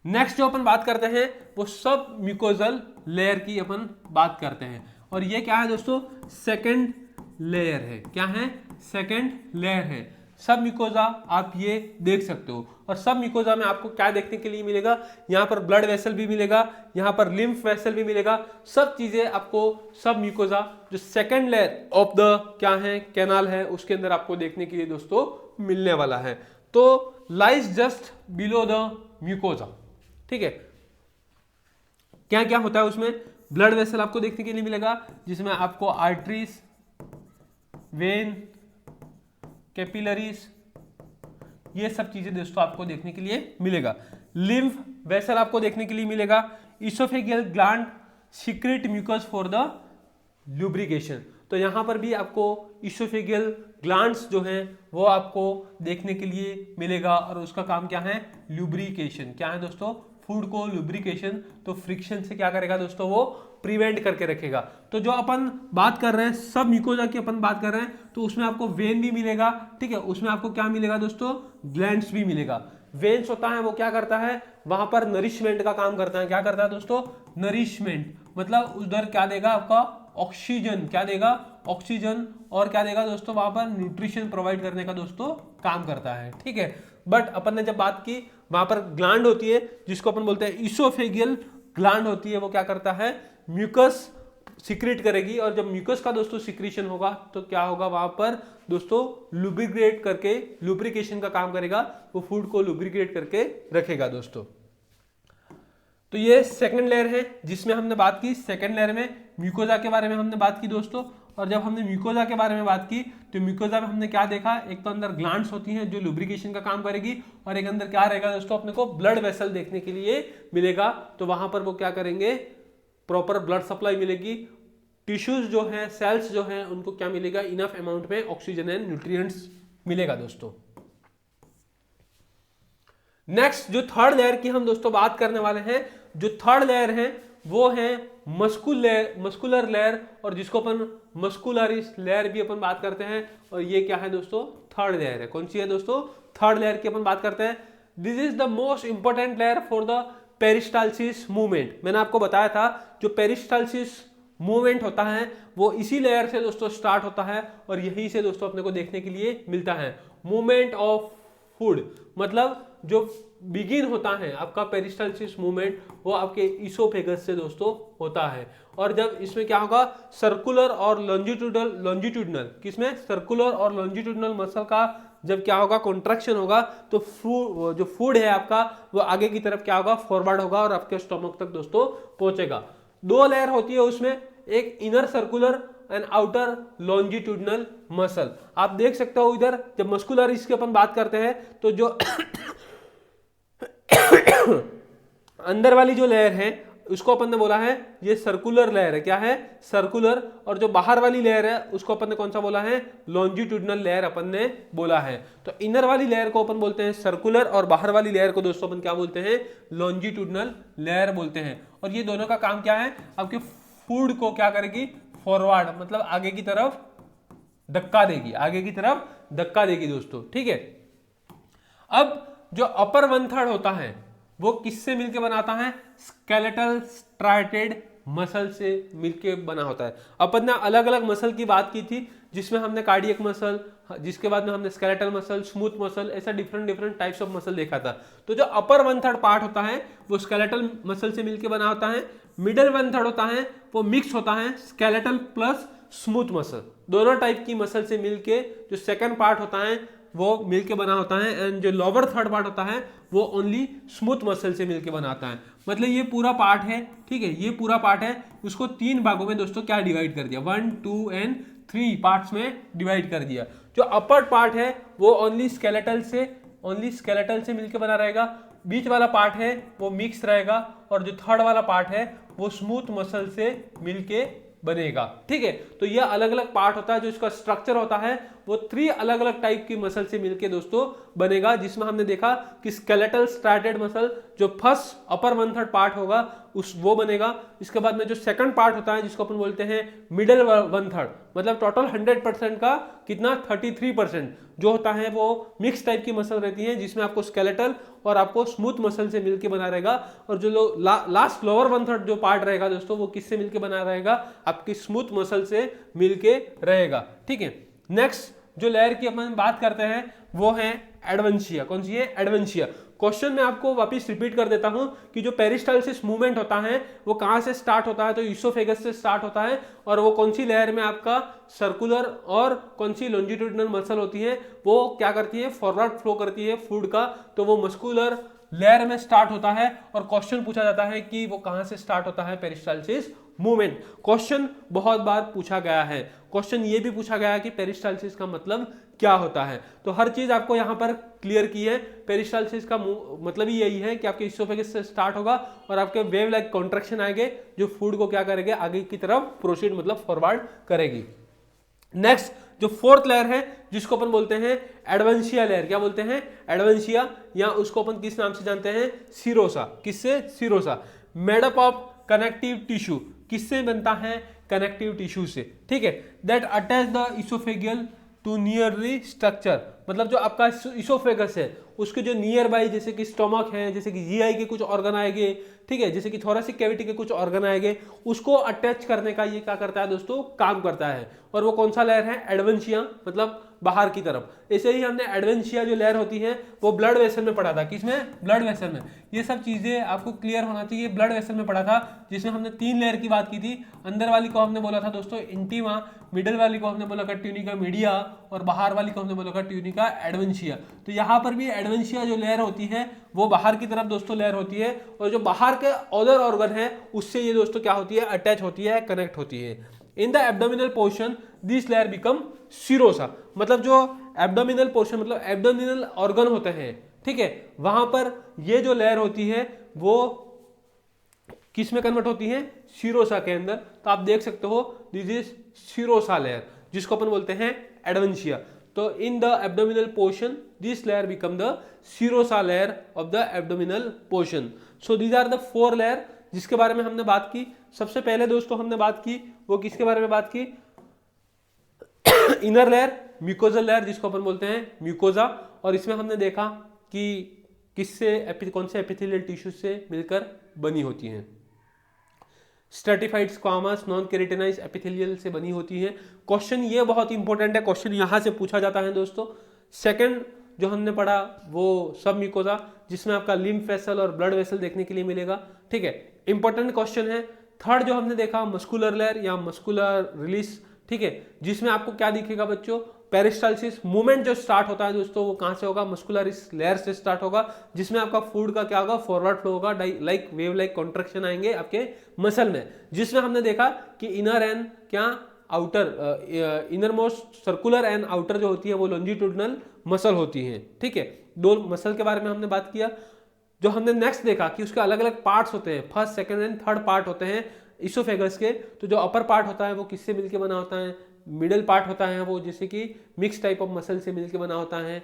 नेक्स्ट जो अपन बात करते हैं वो सब म्यूकोजल लेयर की अपन बात करते हैं, और ये क्या है दोस्तों? सेकंड लेयर है। क्या है? सेकंड लेयर है। सब म्यूकोजा आप ये देख सकते हो, और सब म्यूकोजा में आपको क्या देखने के लिए मिलेगा? यहाँ पर ब्लड वेसल भी मिलेगा, यहाँ पर लिम्फ वेसल भी मिलेगा। सब चीजें आपको सब म्यूकोजा जो सेकंड लेयर ऑफ द क्या है? कैनाल है, उसके अंदर आपको देखने के लिए दोस्तों मिलने वाला है। तो lies just below the mucosa. ठीक है, क्या क्या होता है उसमें? ब्लड वेसल आपको देखने के लिए मिलेगा, जिसमें आपको आर्टरीज, वेन, कैपिलरीज, ये सब चीजें दोस्तों आपको देखने के लिए मिलेगा। लिम्फ वेसल आपको देखने के लिए मिलेगा। Oesophageal gland secrete mucus for the lubrication. तो यहां पर भी आपको इसोफेगियल ग्लैंड्स जो हैं वो आपको देखने के लिए मिलेगा, और उसका काम क्या है? लुब्रिकेशन। क्या है दोस्तों? फूड को लुब्रिकेशन, तो फ्रिक्शन से क्या करेगा दोस्तों? वो प्रिवेंट करके रखेगा। तो जो अपन बात कर रहे हैं सब म्यूकोजा की अपन बात कर रहे हैं, तो उसमें आपको वेन भी मिलेगा। ठीक है, उसमें आपको क्या मिलेगा दोस्तों? ग्लैंड्स भी मिलेगा। वेन्स होता है वो क्या करता है? वहां पर नरिशमेंट का काम करता है। क्या करता है दोस्तों? नरिशमेंट, मतलब उधर क्या देगा? आपका ऑक्सीजन। क्या देगा? ऑक्सीजन। और क्या देगा दोस्तों? वहां पर न्यूट्रिशन प्रोवाइड करने का दोस्तों काम करता है। ठीक है, बट अपन ने जब बात की, वहां पर ग्लैंड होती है जिसको अपन बोलते हैं इसोफेगियल ग्लैंड होती है। वो क्या करता है? म्यूकस सिक्रेट करेगी, और जब म्यूकस का दोस्तों सिक्रीशन होगा तो क्या होगा? वहां पर दोस्तों लुब्रिकेट करके, लुब्रिकेशन का काम करेगा, वो फूड को लुब्रिकेट करके रखेगा दोस्तों। तो ये सेकंड लेयर है जिसमें हमने बात की। सेकंड लेयर में म्यूकोजा के बारे में हमने बात की दोस्तों, और जब हमने म्यूकोजा के बारे में बात की तो म्यूकोजा में हमने क्या देखा? एक तो अंदर ग्लैंड्स होती हैं जो लुब्रिकेशन का काम करेगी, और एक अंदर क्या रहेगा दोस्तों? अपने को ब्लड वेसल देखने के लिए मिलेगा। तो वहां पर वो क्या करेंगे? प्रॉपर ब्लड सप्लाई मिलेगी। टिश्यूज जो है, सेल्स जो है, उनको क्या मिलेगा? इनफ अमाउंट में ऑक्सीजन एंड न्यूट्रिएंट्स मिलेगा दोस्तों। नेक्स्ट जो थर्ड लेयर की हम दोस्तों बात करने वाले हैं, जो थर्ड लेयर है वो है मस्कुलर लेयर, और जिसको अपन मस्कुलरिस लेयर भी अपन बात करते हैं। और ये क्या है दोस्तों? थर्ड लेयर है। कौन सी है दोस्तों? थर्ड लेयर की अपन बात करते हैं। This is the most important layer for the peristalsis movement. मैंने आपको बताया था जो पेरिस्टाल्सिस मूवमेंट होता है वो इसी लेयर से दोस्तों स्टार्ट होता है, और यहीं से दोस्तों अपने को देखने के लिए मिलता है। मूवमेंट ऑफ फूड, मतलब जो बिगिन होता है आपका पेरिस्टाल्सिस मूवमेंट, वो आपके इसोफेगस से दोस्तों होता है। और जब इसमें क्या होगा? सर्कुलर और लॉन्जिट्यूडनल, किसमें? सर्कुलर और लॉन्जिट्यूडनल मसल का जब क्या होगा? कॉन्ट्रैक्शन होगा, तो जो फूड है आपका वो आगे की तरफ क्या होगा? फॉरवर्ड होगा, और आपके स्टमक तक दोस्तों पहुंचेगा। दो लेयर होती है उसमें, एक inner circular and outer longitudinal muscle. आप देख सकते हो इधर जब मस्कुलर इसकी अपन बात करते हैं तो जो अंदर वाली जो लेयर है उसको अपन ने बोला है ये सर्कुलर लेयर है। क्या है? सर्कुलर। और जो बाहर वाली लेयर है उसको अपन ने कौन सा बोला है? लॉन्जिट्यूडनल लेयर अपन ने बोला है। तो इनर वाली लेयर को अपन बोलते हैं सर्कुलर, और बाहर वाली लेयर को दोस्तों अपन क्या बोलते हैं? लॉन्जिट्यूडनल लेयर बोलते हैं। और ये दोनों का काम क्या है? आपके फूड को क्या करेगी? फॉरवर्ड, मतलब आगे की तरफ धक्का देगी, आगे की तरफ धक्का देगी दोस्तों। ठीक है, अब जो अपर 1/3 होता है वो किससे मिलके बनाता है? स्केलेटल स्ट्राइटेड मसल से मिलके बना होता है। अपन ने अलग अलग मसल की बात की थी, जिसमें हमने कार्डियक मसल, जिसके बाद में हमने स्केलेटल मसल, स्मूथ मसल, ऐसा डिफरेंट टाइप्स ऑफ मसल देखा था। तो जो अपर 1/3 पार्ट होता है वो स्केलेटल मसल से मिलके बना होता है। मिडल 1/3 होता है वो मिक्स होता है स्केलेटल प्लस स्मूथ मसल, दोनों टाइप की मसल से मिलके जो सेकंड पार्ट होता है वो मिलके बना होता है। एंड जो लोअर 3rd पार्ट होता है वो ओनली स्मूथ मसल से मिलके बनाता है। मतलब ये पूरा पार्ट है, ठीक है, ये पूरा पार्ट है, उसको 3 भागों में दोस्तों क्या डिवाइड कर दिया? 1, 2 एंड 3 पार्ट्स में डिवाइड कर दिया। जो अपर पार्ट है वो ओनली स्केलेटल से मिलके बना रहेगा। बीच वाला पार्ट है वो मिक्स रहेगा, और जो 3rd वाला पार्ट है वो स्मूथ मसल से मिलके बनेगा। ठीक है, तो ये अलग अलग पार्ट होता है, जो इसका स्ट्रक्चर होता है वो 3 अलग अलग टाइप की मसल से मिलके दोस्तों बनेगा, जिसमें हमने देखा कि स्केलेटल स्ट्रैटेड मसल जो फर्स्ट अपर 1/3 पार्ट होगा वो बनेगा। इसके बाद में जो सेकंड पार्ट होता है जिसको अपन बोलते हैं मिडिल 1/3, मतलब टोटल 100% का कितना 33% जो होता है वो मिक्स टाइप की मसल रहती है, जिसमें आपको स्केलेटल और आपको स्मूथ मसल से मिलके बना रहेगा। और जो लास्ट लोअर 1/3 जो पार्ट रहेगा दोस्तों वो किससे मिलके बना रहेगा, आपकी स्मूथ मसल से मिलके रहेगा। ठीक है, नेक्स्ट जो लेयर की अपन बात करते हैं वो है एडवेंशिया। कौन सी है? एडवेंशिया। क्वेश्चन में आपको वापस रिपीट कर देता हूं कि जो पेरिस्टाल्सिस मूवमेंट होता है वो कहां से स्टार्ट होता है, तो ईसोफेगस से स्टार्ट होता है। और वो कौन सी लेयर में आपका सर्कुलर और कौन सी लॉन्जिट्यूडिनल मसल होती है, वो क्या करती है, फॉरवर्ड फ्लो करती है फूड का, तो वो मस्कुलर लेयर में स्टार्ट होता है। और क्वेश्चन पूछा जाता है कि वो कहां से स्टार्ट होता है, पेरिस्टाल्सिस मूवमेंट। क्वेश्चन बहुत बार पूछा गया है। क्वेश्चन ये भी पूछा गया है कि पेरिस्टाल्सिस का मतलब क्या होता है, तो हर चीज आपको यहां पर क्लियर की है। पेरिस्टाल्सिस का मतलब ही यही है कि आपके ईसोफेगस से स्टार्ट होगा और आपके वेव लाइक कॉन्ट्रैक्शन आएंगे जो फूड को क्या करेंगे, आगे की तरफ प्रोसीड मतलब फॉरवर्ड करेगी। नेक्स्ट जो फोर्थ लेयर है जिसको अपन बोलते हैं एडवेंशिया लेयर। क्या बोलते हैं? एडवेंशिया, या उसको अपन किस नाम से जानते हैं, सीरोसा। किससे? Serosa. Made up of connective tissue. किससे बनता है? कनेक्टिव टिश्यू से। ठीक है, that attach the oesophageal to nearly structure, मतलब जो आपका इसोफेगस है उसके जो नियर बाई, जैसे कि स्टोमक है, जैसे कि जीआई के कुछ ऑर्गन आएंगे, ठीक है, जैसे कि थोरेसिक कैविटी के कुछ ऑर्गन आएंगे, उसको अटैच करने का ये क्या करता है दोस्तों, काम करता है। और वो कौन सा लेयर है? एडवेंशिया, मतलब बाहर की तरफ। ऐसे ही हमने एडवेंशिया जो लेयर होती है वो ब्लड वेसल में पढ़ा था। किसमें? ब्लड वेसल में। ये सब चीजें आपको क्लियर होना चाहिए। ब्लड वेसल में पढ़ा था जिसमें हमने 3 लेयर की बात की थी। अंदर वाली को हमने बोला था दोस्तों इंटीमा, मिडिल वाली को हमने बोला था ट्यूनिका मीडिया, और बाहर वाली को हमने बोला था ट्यूनिका एडवेंशिया। तो यहाँ पर भी एडवेंशिया जो लेयर होती है वो बाहर की तरफ दोस्तों लेयर होती है, और जो बाहर के अदर ऑर्गन है उससे ये दोस्तों क्या होती है, अटैच होती है, कनेक्ट होती है। इन the abdominal portion this layer become serosa, मतलब जो एब्डोमिनल पोर्शन मतलब एब्डोमिनल ऑर्गन होते हैं, ठीक है, वहां पर ये जो लेयर होती है वो किस में कन्वर्ट होती है? सीरोसा के अंदर। तो आप देख सकते हो दिस इज सीरोसा लेयर, जिसको अपन बोलते हैं एडवेंशिया। तो in the abdominal portion this layer become the serosa layer of the abdominal portion. So these are the 4 layer जिसके बारे में हमने बात की। सबसे पहले दोस्तों हमने बात की वो किसके बारे में बात की? इनर लेयर, म्यूकोजल लेयर, जिसको अपन बोलते हैं म्यूकोजा। और इसमें हमने देखा कि किससे, कौन से एपिथेलियल टिश्यू से मिलकर बनी होती है। Stratified squamous non keratinise epithelial से बनी होती है। क्वेश्चन ये बहुत इंपॉर्टेंट है, क्वेश्चन यहां से पूछा जाता है दोस्तों। सेकंड जो हमने पढ़ा वो सब म्यूकोजा, जिसमें आपका लिम्फ वेसल और ब्लड वेसल देखने के लिए मिलेगा। ठीक है, इंपॉर्टेंट क्वेश्चन है। थर्ड जो हमने देखा मस्कुलर लेयर या मस्कुलर रिलीज, ठीक है, जिसमें आपको क्या दिखेगा बच्चों, पेरिस्टाल्सिस मूवमेंट जो स्टार्ट होता है दोस्तों वो कहां से होगा? मस्कुलर इस लेयर से स्टार्ट होगा, जिसमें आपका फूड का क्या होगा? फॉरवर्ड फ्लो होगा, लाइक वेव लाइक कॉन्ट्रैक्शन आएंगे आपके मसल में। जिसमें हमने देखा कि इनर एंड क्या outer, inner most circular and outer जो होती है वो लॉन्जिट्यूडिनल मसल होती है। ठीक है, 2 मसल के बारे में हमने बात किया। जो हमने नेक्स्ट देखा कि उसके अलग अलग पार्ट्स होते हैं, first second and third part होते हैं इसोफेगस के। तो जो अपर पार्ट होता है वो किससे मिलके बना होता है? मिडिल पार्ट होता है वो जैसे कि मिक्स टाइप ऑफ मसल से मिलके बना होता है,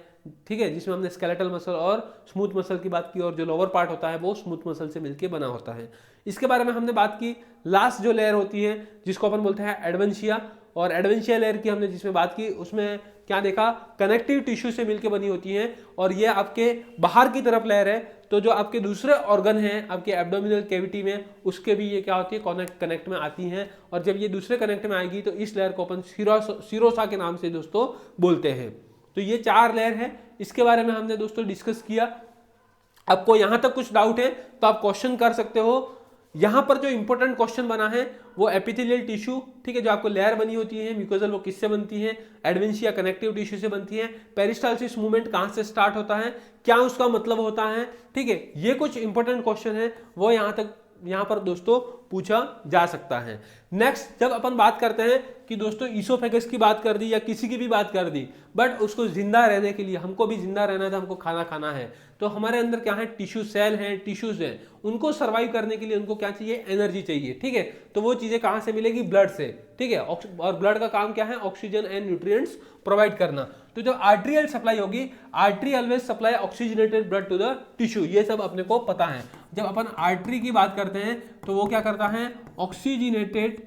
ठीक है, जिसमें हमने स्केलेटल मसल और स्मूथ मसल की बात की। और जो लोअर पार्ट होता है वो स्मूथ मसल से मिलके बना होता है। इसके बारे में हमने बात की। लास्ट जो लेयर होती है जिसको अपन बोलते हैं एडवेंशिया, और एडवेंशिया लेयर की हमने जिसमें बात की उसमें क्या देखा? कनेक्टिव टिश्यू से मिलके बनी होती है, और ये आपके बाहर की तरफ लेयर है। तो जो आपके दूसरे ऑर्गन हैं आपके एब्डोमिनल कैविटी में उसके भी ये क्या होती है? कनेक्ट में आती हैं। और जब ये दूसरे कनेक्ट में आएगी तो इस लेयर को अपन सीरोसा के नाम से दोस्तों बोलते हैं। तो ये 4 लेयर है, इसके बारे में हमने दोस्तों डिस्कस किया। आपको यहां तक कुछ डाउट है तो आप क्वेश्चन कर सकते हो। यहां पर जो इंपॉर्टेंट क्वेश्चन बना है वो एपिथेलियल टिश्यू, ठीक है, जो आपको लेयर बनी होती है म्यूकोजल, वो किससे बनती है? एडवेंशिया कनेक्टिव टिश्यू से बनती है। पेरिस्टाल्सिस मूवमेंट कहां से स्टार्ट होता है, क्या उसका मतलब होता है, ठीक है, ये कुछ इंपॉर्टेंट क्वेश्चन है वो यहां तक यहाँ पर दोस्तों पूछा जा सकता है। नेक्स्ट, जब अपन बात करते हैं कि दोस्तों ईसोफेगस की बात कर दी या किसी की भी बात कर दी, बट उसको जिंदा रहने के लिए, हमको भी जिंदा रहना था, हमको खाना खाना है, तो हमारे अंदर क्या है, टिश्यू सेल हैं, टिश्यूज हैं, उनको सर्वाइव करने के लिए उनको क्या चाहिए, एनर्जी चाहिए। ठीक है, तो वो चीजें कहाँ से मिलेगी, ब्लड से। ठीक है, और ब्लड का काम क्या है, ऑक्सीजन एंड न्यूट्रिएंट्स प्रोवाइड करना। तो जब आर्टेरियल सप्लाई होगी, artery always supply oxygenated blood to the tissue, ये सब अपने को पता है। जब अपन आर्टरी की बात करते हैं तो वो क्या करता है, ऑक्सीजनेटेड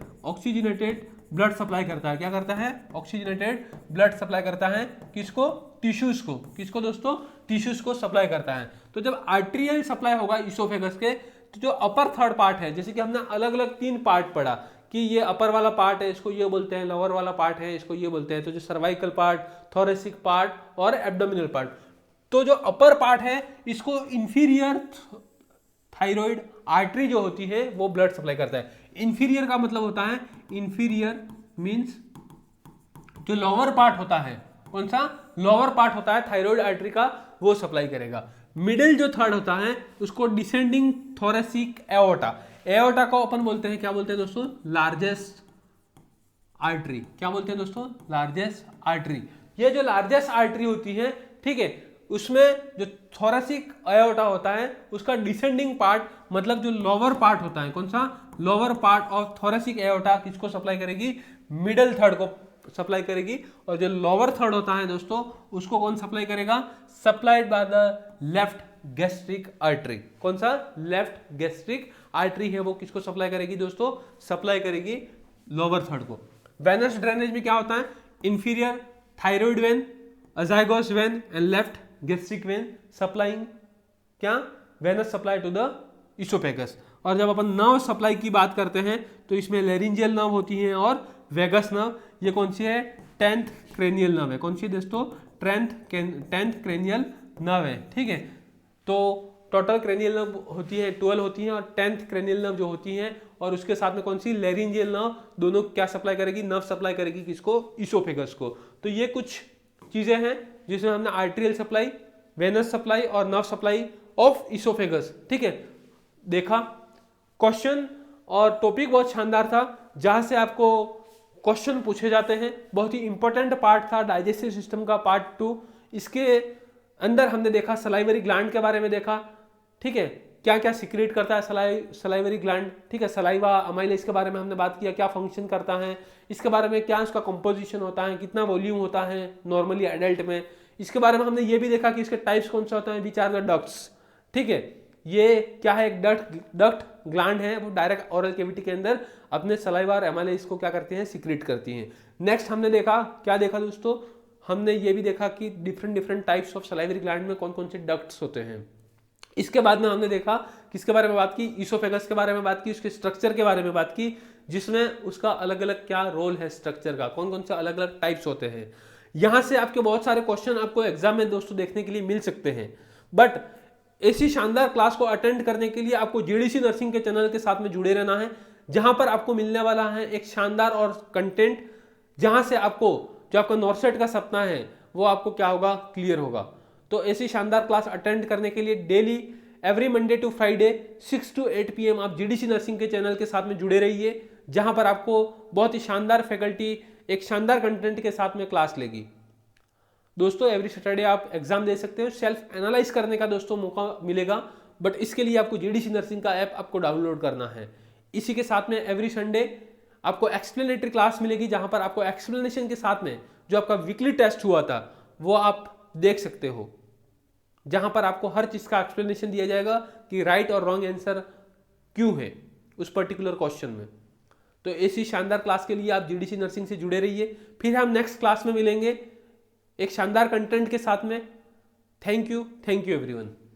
ब्लड सप्लाई करता है। क्या करता है, ऑक्सीजनेटेड ब्लड सप्लाई करता है, किसको, टिश्यूज को। किसको दोस्तों, टिश्यूज को सप्लाई करता है। तो जब आर्टेरियल सप्लाई होगा ईसोफेगस के, तो जो अपर थर्ड पार्ट है, जैसे कि हमने अलग अलग 3 पार्ट पढ़ा कि ये अपर वाला पार्ट है, इसको ये बोलते हैं, लोअर वाला पार्ट है, इसको ये बोलते हैं। तो जो सर्वाइकल पार्ट, थोरेसिक पार्ट और एब्डोमिनल पार्ट, तो जो अपर पार्ट है इसको इंफीरियर थायराइड आर्टरी जो होती है वो ब्लड सप्लाई करता है। इंफीरियर का मतलब होता है, इंफीरियर मींस जो लोअर पार्ट होता है, कौन सा, लोअर पार्ट होता है थायराइड आर्टरी का, वो सप्लाई करेगा। मिडिल जो थर्ड होता है उसको डिसेंडिंग थोरेसिक एओर्टा, एओर्टा को अपन बोलते हैं, क्या बोलते हैं दोस्तों, लार्जेस्ट आर्टरी। क्या बोलते हैं दोस्तों, लार्जेस्ट आर्टरी। ये जो लार्जेस्ट आर्टरी होती है, ठीक है, उसमें जो थोरेसिक एओर्टा होता है उसका डिसेंडिंग पार्ट, मतलब जो लोअर पार्ट होता है, कौन सा, lower part of thoracic aorta किसको सप्लाई करेगी, मिडिल थर्ड को सप्लाई करेगी। और जो लोअर थर्ड होता है दोस्तों उसको कौन सप्लाई करेगा, supplied by the left gastric artery. कौन सा, लेफ्ट गैस्ट्रिक आर्टरी है, वो किसको सप्लाई करेगी दोस्तों, सप्लाई करेगी लोअर थर्ड को। वेनस ड्रेनेज में क्या होता है, inferior thyroid vein, azygos vein and left gastric vein supplying क्या, venous supply to the oesophagus. और जब अपन नर्व सप्लाई की बात करते हैं तो इसमें लेरिंजियल नर्व होती है और वेगस नर्व। ये कौन सी है, 10th क्रेनियल नर्व है। कौन सी दोस्तों, 10th क्रेनियल नर्व है। ठीक है, तो टोटल क्रेनियल नर्व होती है 12 होती हैं, और 10th क्रेनियल नर्व जो होती हैं, और उसके साथ में कौन सी, लेरिंजियल नर्व, दोनों क्या सप्लाई करेगी, नर्व सप्लाई करेगी किसको, ईसोफेगस को। तो ये कुछ चीजें हैं जिसमें हमने आर्टेरियल सप्लाई, वेनस सप्लाई और नर्व सप्लाई ऑफ ईसोफेगस, ठीक है, देखा। क्वेश्चन और टॉपिक बहुत शानदार था, जहां से आपको क्वेश्चन पूछे जाते हैं। बहुत ही इंपॉर्टेंट पार्ट था डाइजेस्टिव सिस्टम का, पार्ट 2। इसके अंदर हमने देखा सलाइवरी ग्लैंड के बारे में देखा, ठीक है, क्या क्या सीक्रेट करता है सलाइवरी ग्लैंड, ठीक है, सलाइवा अमाइलेज के बारे में हमने बात किया, क्या फंक्शन करता है, इसके बारे में क्या उसका कंपोजिशन होता है, कितना वॉल्यूम होता है नॉर्मली एडल्ट में। इसके बारे में हमने ये भी देखा कि इसके टाइप्स कौन से होते हैं, विच आर द डक्ट्स। ठीक है, ये क्या है, एक डक्ट ग्लैंड है, वो डायरेक्ट ओरल कैविटी के अंदर अपने सलाइवा और एमाइलेज को क्या करती हैं, सीक्रेट करती हैं। नेक्स्ट हमने देखा, क्या देखा दोस्तों, हमने ये भी देखा कि different types of salivary gland में कौन कौन से डक्ट्स होते हैं। इसके बाद में हमने देखा किसके बारे में बात की, ईसोफेगस के बारे में बात की, उसके स्ट्रक्चर के बारे में बात की, जिसमें उसका अलग अलग क्या रोल है स्ट्रक्चर का, कौन कौन से अलग अलग टाइप्स होते हैं। यहां से आपके बहुत सारे क्वेश्चन आपको एग्जाम में दोस्तों देखने के लिए मिल सकते हैं। बट ऐसी शानदार क्लास को अटेंड करने के लिए आपको जीडीसी नर्सिंग के चैनल के साथ में जुड़े रहना है, जहां पर आपको मिलने वाला है एक शानदार और कंटेंट, जहां से आपको जो आपका नॉर्सेट का सपना है वो आपको क्या होगा, क्लियर होगा। तो ऐसी शानदार क्लास अटेंड करने के लिए daily every Monday to Friday 6 to 8 PM आप जीडीसी नर्सिंग के चैनल के साथ में जुड़े रहिए, जहां पर आपको बहुत ही शानदार फैकल्टी एक शानदार कंटेंट के साथ में क्लास लेगी। दोस्तों एवरी सैटरडे आप एग्जाम दे सकते हो, सेल्फ एनालाइज करने का दोस्तों मौका मिलेगा, बट इसके लिए आपको जीडीसी नर्सिंग का ऐप आपको डाउनलोड करना है। इसी के साथ में एवरी संडे आपको एक्सप्लेनेटरी क्लास मिलेगी, जहां पर आपको एक्सप्लेनेशन के साथ में जो आपका वीकली टेस्ट हुआ था वो आप देख सकते हो, जहां पर आपको हर चीज का एक्सप्लेनेशन दिया जाएगा कि राइट और रॉन्ग आंसर क्यों है उस पर्टिकुलर क्वेश्चन में। तो ऐसी शानदार क्लास के लिए आप जीडीसी नर्सिंग से जुड़े रहिए। फिर हम नेक्स्ट क्लास में मिलेंगे एक शानदार कंटेंट के साथ में। Thank you everyone.